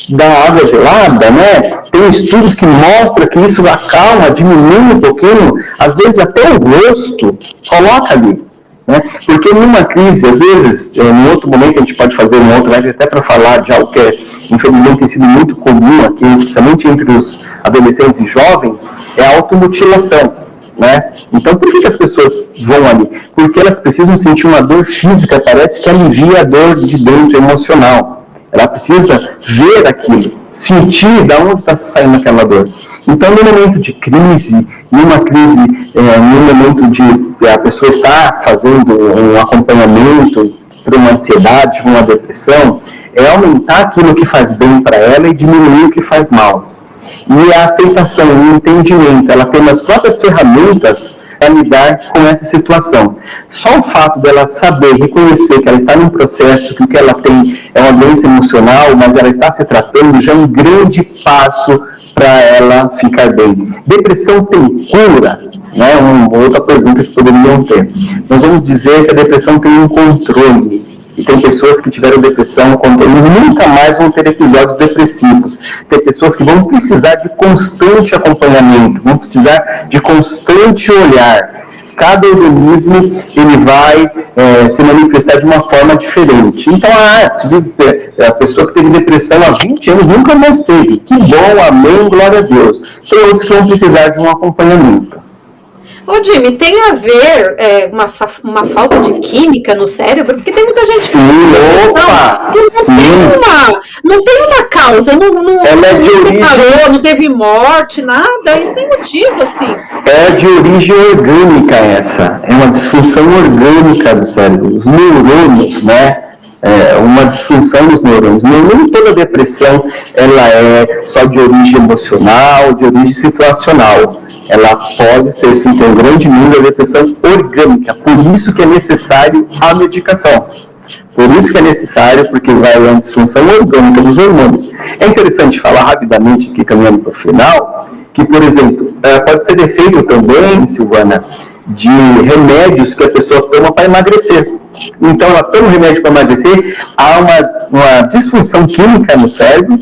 da água gelada, né? Tem estudos que mostram que isso acalma, diminui um pouquinho, às vezes até o rosto, coloca ali. Né? Porque numa crise, às vezes, em outro momento a gente pode fazer um outro live até para falar de algo que infelizmente tem sido muito comum aqui, principalmente entre os adolescentes e jovens, é a automutilação. Né? Então, por que as pessoas vão ali? Porque elas precisam sentir uma dor física, parece que alivia a dor de dentro, emocional. Ela precisa ver aquilo, sentir de onde está saindo aquela dor. Então, no momento de crise, num momento de a pessoa está fazendo um acompanhamento para uma ansiedade, uma depressão, é aumentar aquilo que faz bem para ela e diminuir o que faz mal. E a aceitação, o entendimento, ela tem as próprias ferramentas para lidar com essa situação. Só o fato dela saber, reconhecer que ela está num processo, que o que ela tem é uma doença emocional, mas ela está se tratando, já é um grande passo para ela ficar bem. Depressão tem cura? Né? Uma outra pergunta que poderiam ter. Nós vamos dizer que a depressão tem um controle. E tem pessoas que tiveram depressão e nunca mais vão ter episódios depressivos. Tem pessoas que vão precisar de constante acompanhamento, vão precisar de constante olhar. Cada organismo ele vai se manifestar de uma forma diferente. Então, a pessoa que teve depressão há 20 anos nunca mais teve. Que bom, amém, glória a Deus. Tem outros que vão precisar de um acompanhamento. Ô Jimmy, tem a ver uma falta de química no cérebro? Porque tem muita gente que não tem uma causa, ela é de origem... não teve morte, nada, é sem motivo, assim. É de origem orgânica essa, é uma disfunção orgânica do cérebro. Os neurônios, né? Uma disfunção dos neurônios. Nem toda depressão ela é só de origem emocional, de origem situacional. Ela pode ser, sim, tem um grande número de depressão orgânica. Por isso que é necessário a medicação. Por isso que é necessário, porque vai uma disfunção orgânica dos hormônios. É interessante falar rapidamente, aqui caminhando para o final, que, por exemplo, pode ser efeito também, Silvana, de remédios que a pessoa toma para emagrecer. Então, ela toma um remédio para emagrecer, há uma disfunção química no cérebro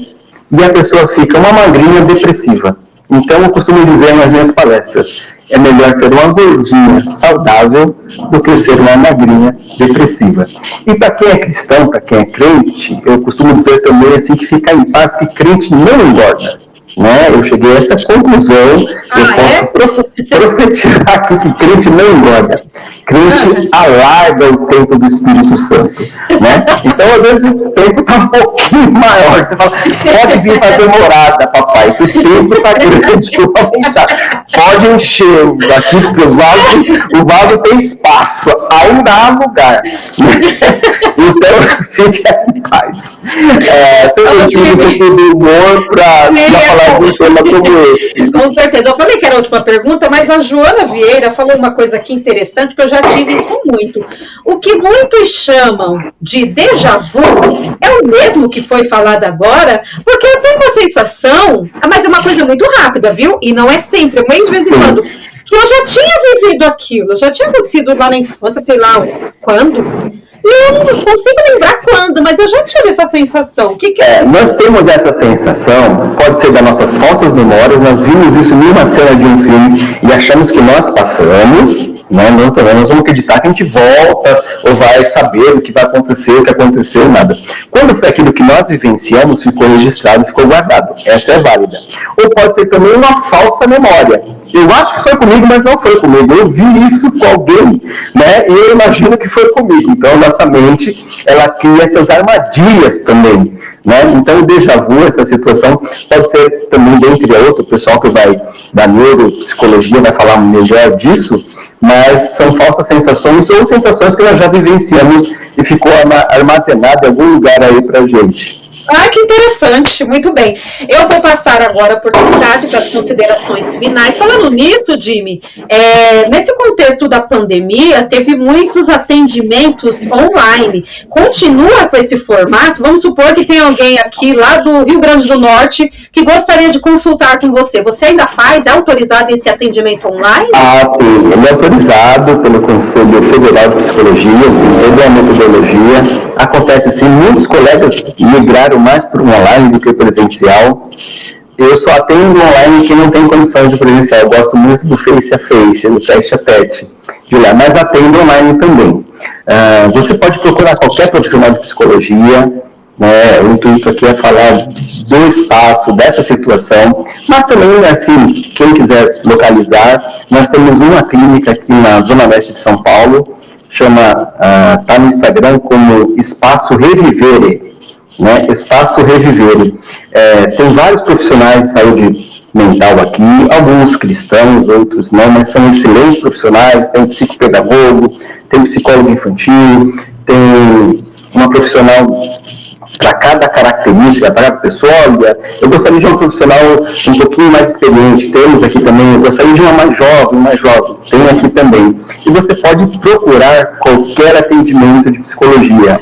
e a pessoa fica uma magrinha depressiva. Então, eu costumo dizer nas minhas palestras, é melhor ser uma gordinha saudável do que ser uma magrinha depressiva. E para quem é cristão, para quem é crente, eu costumo dizer também assim que fica em paz que crente não engorda. Né? Eu cheguei a essa conclusão, posso profetizar aqui que crente não engorda. Crente alarga o tempo do Espírito Santo. Né? Então, às vezes, o tempo está um pouquinho maior. Você fala, pode vir fazer morada, papai, que o tempo está grande, pode encher aqui, porque o vaso tem espaço, ainda há lugar. Então, fique em paz. Eu tive um pouco de humor para falar de um tema como esse. Com certeza. Eu falei que era a última pergunta, mas a Joana Vieira falou uma coisa aqui interessante, que eu já tive isso muito. O que muitos chamam de déjà vu é o mesmo que foi falado agora, porque eu tenho uma sensação, mas é uma coisa muito rápida, viu? E não é sempre, mas de vez em quando, que eu já tinha vivido aquilo, já tinha acontecido lá na infância, sei lá quando. E eu não consigo lembrar quando, mas eu já tive essa sensação. O que é isso? Nós temos essa sensação, pode ser das nossas falsas memórias, nós vimos isso em uma cena de um filme e achamos que nós passamos, né? Não, também nós vamos acreditar que a gente volta ou vai saber o que vai acontecer, o que aconteceu, nada. Quando foi aquilo que nós vivenciamos, ficou registrado, ficou guardado. Essa é válida. Ou pode ser também uma falsa memória. Eu acho que foi comigo, mas não foi comigo. Eu vi isso com alguém, né? E eu imagino que foi comigo. Então, nossa mente, ela cria essas armadilhas também, né? Então, o déjà vu, essa situação, pode ser também, dentre outros, o pessoal que vai da neuropsicologia vai falar melhor disso, mas são falsas sensações ou sensações que nós já vivenciamos e ficou armazenado em algum lugar aí pra gente. Ah, que interessante, muito bem. Eu vou passar agora a oportunidade para as considerações finais. Falando nisso, Jimmy, nesse contexto da pandemia, teve muitos atendimentos online. Continua com esse formato? Vamos supor que tem alguém aqui lá do Rio Grande do Norte que gostaria de consultar com você. Você ainda faz? É autorizado esse atendimento online? Ah, sim. Ele é autorizado pelo Conselho Federal de Psicologia, tem toda a metodologia. Acontece sim, muitos colegas migraram mais para o online do que presencial. Eu só atendo online quem não tem condições de presencial. Eu gosto muito do face a face, do tete a tete, de lá, mas atendo online também. Você pode procurar qualquer profissional de psicologia, né? O intuito aqui é falar do espaço, dessa situação, mas também, assim, quem quiser localizar, nós temos uma clínica aqui na Zona Leste de São Paulo, tá no Instagram como Espaço Revivere, né? Espaço Revivere. Tem vários profissionais de saúde mental aqui, alguns cristãos, outros não, mas são excelentes profissionais. Tem psicopedagogo, tem psicólogo infantil, tem uma profissional para cada característica, para cada pessoa. Olha, eu gostaria de um profissional um pouquinho mais experiente, temos aqui também, eu gostaria de uma mais jovem, tem aqui também. E você pode procurar qualquer atendimento de psicologia,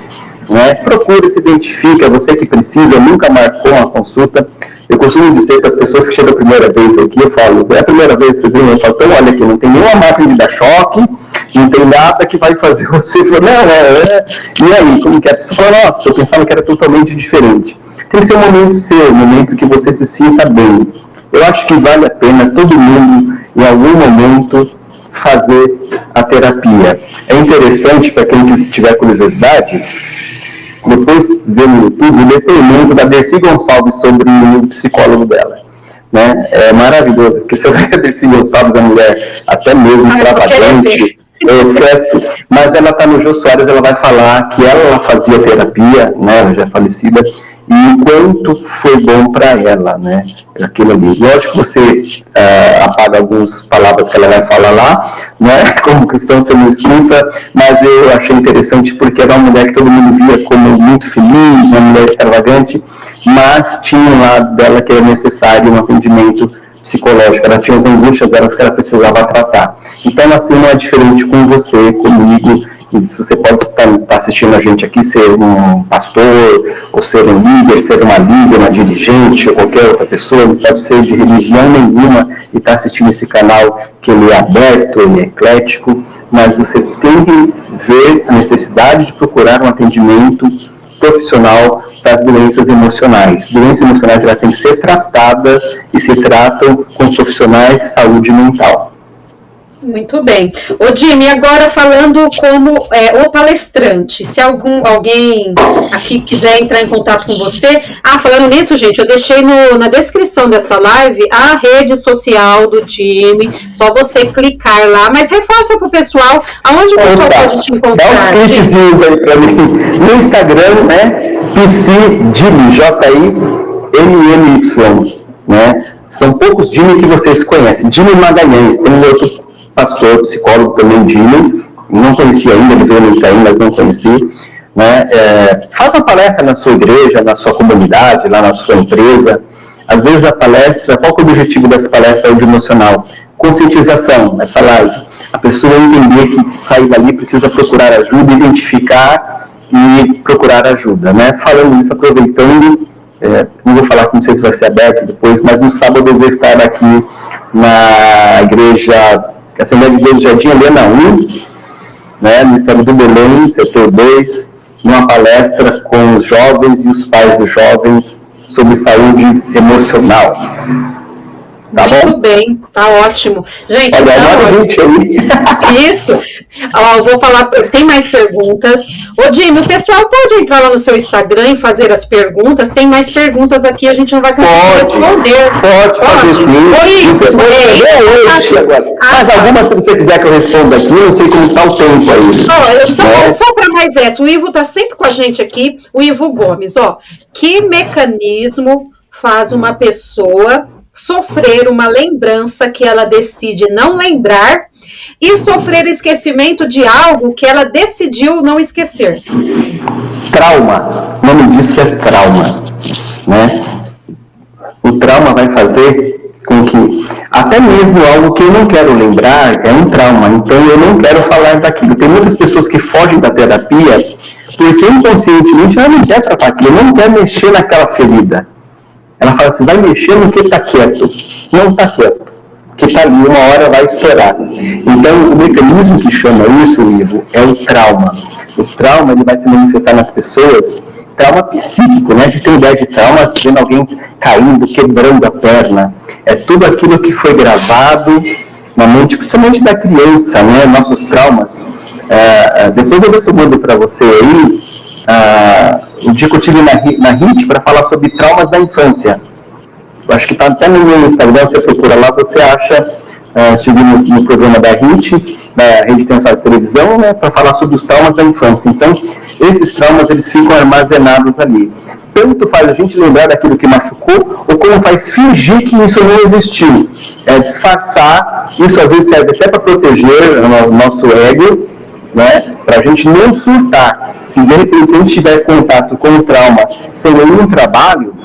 né? Procura, se identifica, você que precisa, nunca marcou uma consulta. Eu costumo dizer para as pessoas que chegam a primeira vez aqui, eu falo, é a primeira vez que você vem, eu falo, então olha aqui, não tem nenhuma máquina de dar choque, não tem nada que vai fazer você falar, não, e aí, como que é? A pessoa fala, nossa, eu pensava que era totalmente diferente. Tem que ser um momento seu, um momento que você se sinta bem. Eu acho que vale a pena todo mundo, em algum momento, fazer a terapia. É interessante, para quem tiver curiosidade, depois ver no YouTube o depoimento da Dercy Gonçalves sobre o psicólogo dela. Né? É maravilhoso, porque você vai ver a Dercy Gonçalves, a mulher até mesmo extravagante, excesso, mas ela está no Jô Soares, ela vai falar que ela fazia terapia, né, ela já é falecida, e quanto foi bom para ela, né, aquilo ali. Lógico que você apaga algumas palavras que ela vai falar lá, né, como cristão você não escuta, mas eu achei interessante porque era uma mulher que todo mundo via como muito feliz, uma mulher extravagante, mas tinha um lado dela que era necessário um atendimento psicológico, ela tinha as angústias delas que ela precisava tratar. Então, assim, não é diferente com você, comigo. Você pode estar assistindo a gente aqui, ser um pastor, ou ser um líder, ser uma líder, uma dirigente, ou qualquer outra pessoa, não pode ser de religião nenhuma e estar assistindo esse canal, que ele é aberto, ele é eclético, mas você tem que ver a necessidade de procurar um atendimento profissional das doenças emocionais. Doenças emocionais elas têm que ser tratadas e se tratam com profissionais de saúde mental. Muito bem. Ô Jimmy, agora falando como o palestrante, se alguém aqui quiser entrar em contato com você, falando nisso, gente, eu deixei na descrição dessa live a rede social do Jimmy, só você clicar lá, mas reforça para o pessoal, aonde o pessoal pode te encontrar? Dá uns cliquezinhos aí para mim, no Instagram, né, PsiJimmy, J-I-M-M-Y, né, são poucos Jimmy que vocês conhecem, Jimmy Magalhães, tem um outro pastor, psicólogo também, Jimmy, não conhecia ainda, ele veio no Itaim, mas não conheci, né? Faça uma palestra na sua igreja, na sua comunidade, lá na sua empresa. Às vezes a palestra, qual que é o objetivo dessa palestra saúde emocional? Conscientização, essa live. A pessoa entender que sair dali precisa procurar ajuda, identificar e procurar ajuda, né? Falando isso, aproveitando, não vou falar, não sei se vai ser aberto depois, mas no sábado eu vou estar aqui na igreja Assembleia de Deus Jardim Helena 1, né, no estado do Belém, setor 2, numa palestra com os jovens e os pais dos jovens sobre saúde emocional. Tá muito bom? Bem, tá ótimo. Gente, isso. Eu vou falar, tem mais perguntas. Ô, Jimmy, o pessoal pode entrar lá no seu Instagram e fazer as perguntas. Tem mais perguntas aqui, a gente não vai conseguir responder. Pode fazer sim. Você pode hoje agora. Mas algumas, se você quiser que eu responda aqui, eu não sei como está o tempo aí. Só para mais essa, o Ivo está sempre com a gente aqui, o Ivo Gomes. Que mecanismo faz uma pessoa sofrer uma lembrança que ela decide não lembrar e sofrer esquecimento de algo que ela decidiu não esquecer? Trauma. O nome disso é trauma, né? O trauma vai fazer com que até mesmo algo que eu não quero lembrar é um trauma, então eu não quero falar daquilo. Tem muitas pessoas que fogem da terapia porque inconscientemente ela não quer tratar aquilo, não quer mexer naquela ferida. Ela fala assim, vai mexer no que está quieto. Não está quieto, que está ali, uma hora vai estourar. Então, o mecanismo que chama isso, Ivo, é o trauma. O trauma ele vai se manifestar nas pessoas, trauma psíquico, né? A gente tem ideia de trauma, vendo alguém caindo, quebrando a perna. É tudo aquilo que foi gravado na mente, principalmente da criança, né? Nossos traumas. Depois eu ver se eu mando para você aí, o dia que eu tive na HIT para falar sobre traumas da infância. Eu acho que está até no meu Instagram, você procura lá, você acha, subir no programa da HIT, da Rede Tensória de Televisão, né, para falar sobre os traumas da infância. Então, esses traumas, eles ficam armazenados ali. Tanto faz a gente lembrar daquilo que machucou, ou como faz fingir que isso não existiu. Disfarçar, isso às vezes serve até para proteger o nosso ego, né, para a gente não surtar. E de repente, se a gente tiver contato com o trauma sem nenhum trabalho,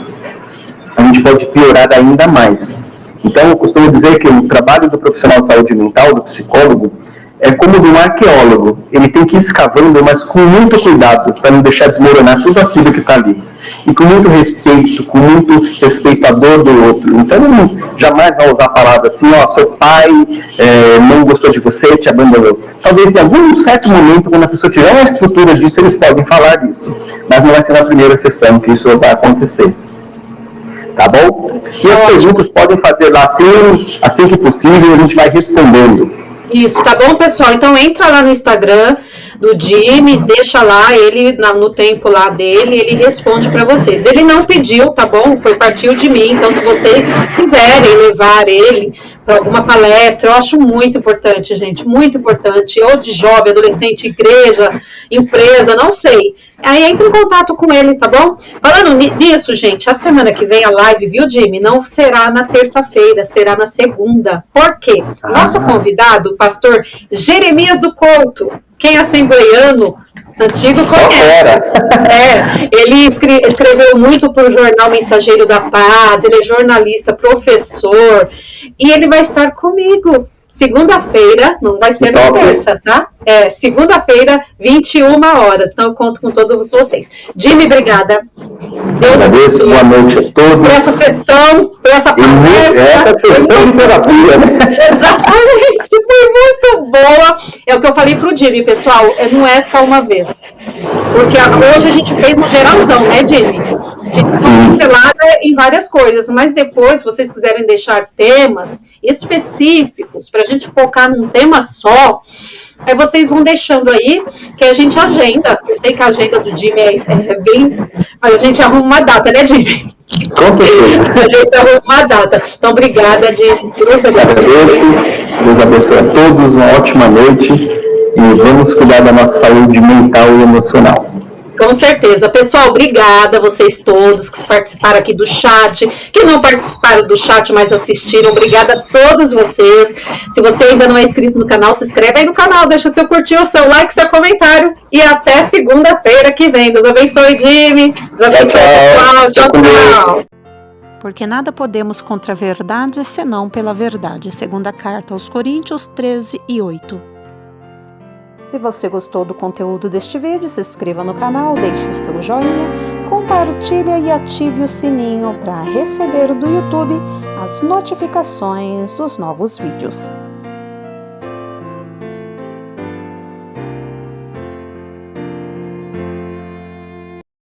a gente pode piorar ainda mais. Então, eu costumo dizer que o trabalho do profissional de saúde mental, do psicólogo, é como de um arqueólogo. Ele tem que ir escavando, mas com muito cuidado, para não deixar desmoronar tudo aquilo que está ali. E com muito respeito, com muito respeitador do outro. Então, jamais vai usar a palavra assim, seu pai não gostou de você, te abandonou. Talvez em algum certo momento, quando a pessoa tiver uma estrutura disso, eles podem falar disso. Mas não vai ser na primeira sessão que isso vai acontecer. Tá bom? E as perguntas podem fazer lá assim que possível, a gente vai respondendo. Isso, tá bom, pessoal? Então entra lá no Instagram do Jimmy, deixa lá ele no tempo lá dele, ele responde para vocês. Ele não pediu, tá bom? Partiu de mim, então se vocês quiserem levar ele para alguma palestra, eu acho muito importante, gente, muito importante, ou de jovem, adolescente, igreja, empresa, não sei. Aí entra em contato com ele, tá bom? Falando nisso, gente, a semana que vem a live, viu, Jimmy? Não será na terça-feira, será na segunda. Por quê? Nosso convidado, o pastor Jeremias do Couto, quem é assembleiano antigo conhece. Ele escreveu muito para o jornal Mensageiro da Paz, ele é jornalista, professor, e ele vai estar comigo. Segunda-feira, não vai ser na terça, tá? Segunda-feira, 21 horas. Então, eu conto com todos vocês. Jimmy, obrigada. Deus abençoe. Boa noite a todos. Por essa sessão, por essa palestra. Essa sessão de terapia, né? Exatamente, foi muito boa. É o que eu falei pro Jimmy, pessoal, não é só uma vez. Porque hoje a gente fez uma geralzão, né, Jimmy? De pincelada em várias coisas, mas depois, se vocês quiserem deixar temas específicos para a gente focar num tema só, aí vocês vão deixando aí, que a gente agenda. Eu sei que a agenda do Jimmy é bem... Mas a gente arruma uma data, né, Jimmy? Com certeza. A gente arruma uma data. Então, obrigada, Jimmy. Deus abençoe. Deus abençoe a todos, uma ótima noite e vamos cuidar da nossa saúde mental e emocional. Com certeza. Pessoal, obrigada a vocês todos que participaram aqui do chat, que não participaram do chat, mas assistiram. Obrigada a todos vocês. Se você ainda não é inscrito no canal, se inscreve aí no canal, deixa seu curtir, o seu like, seu comentário. E até segunda-feira que vem. Deus abençoe, Jimmy. Deus abençoe, pessoal. Tchau, tchau. Porque nada podemos contra a verdade, senão pela verdade. Segunda carta aos Coríntios 13:8. Se você gostou do conteúdo deste vídeo, se inscreva no canal, deixe o seu joinha, compartilhe e ative o sininho para receber do YouTube as notificações dos novos vídeos.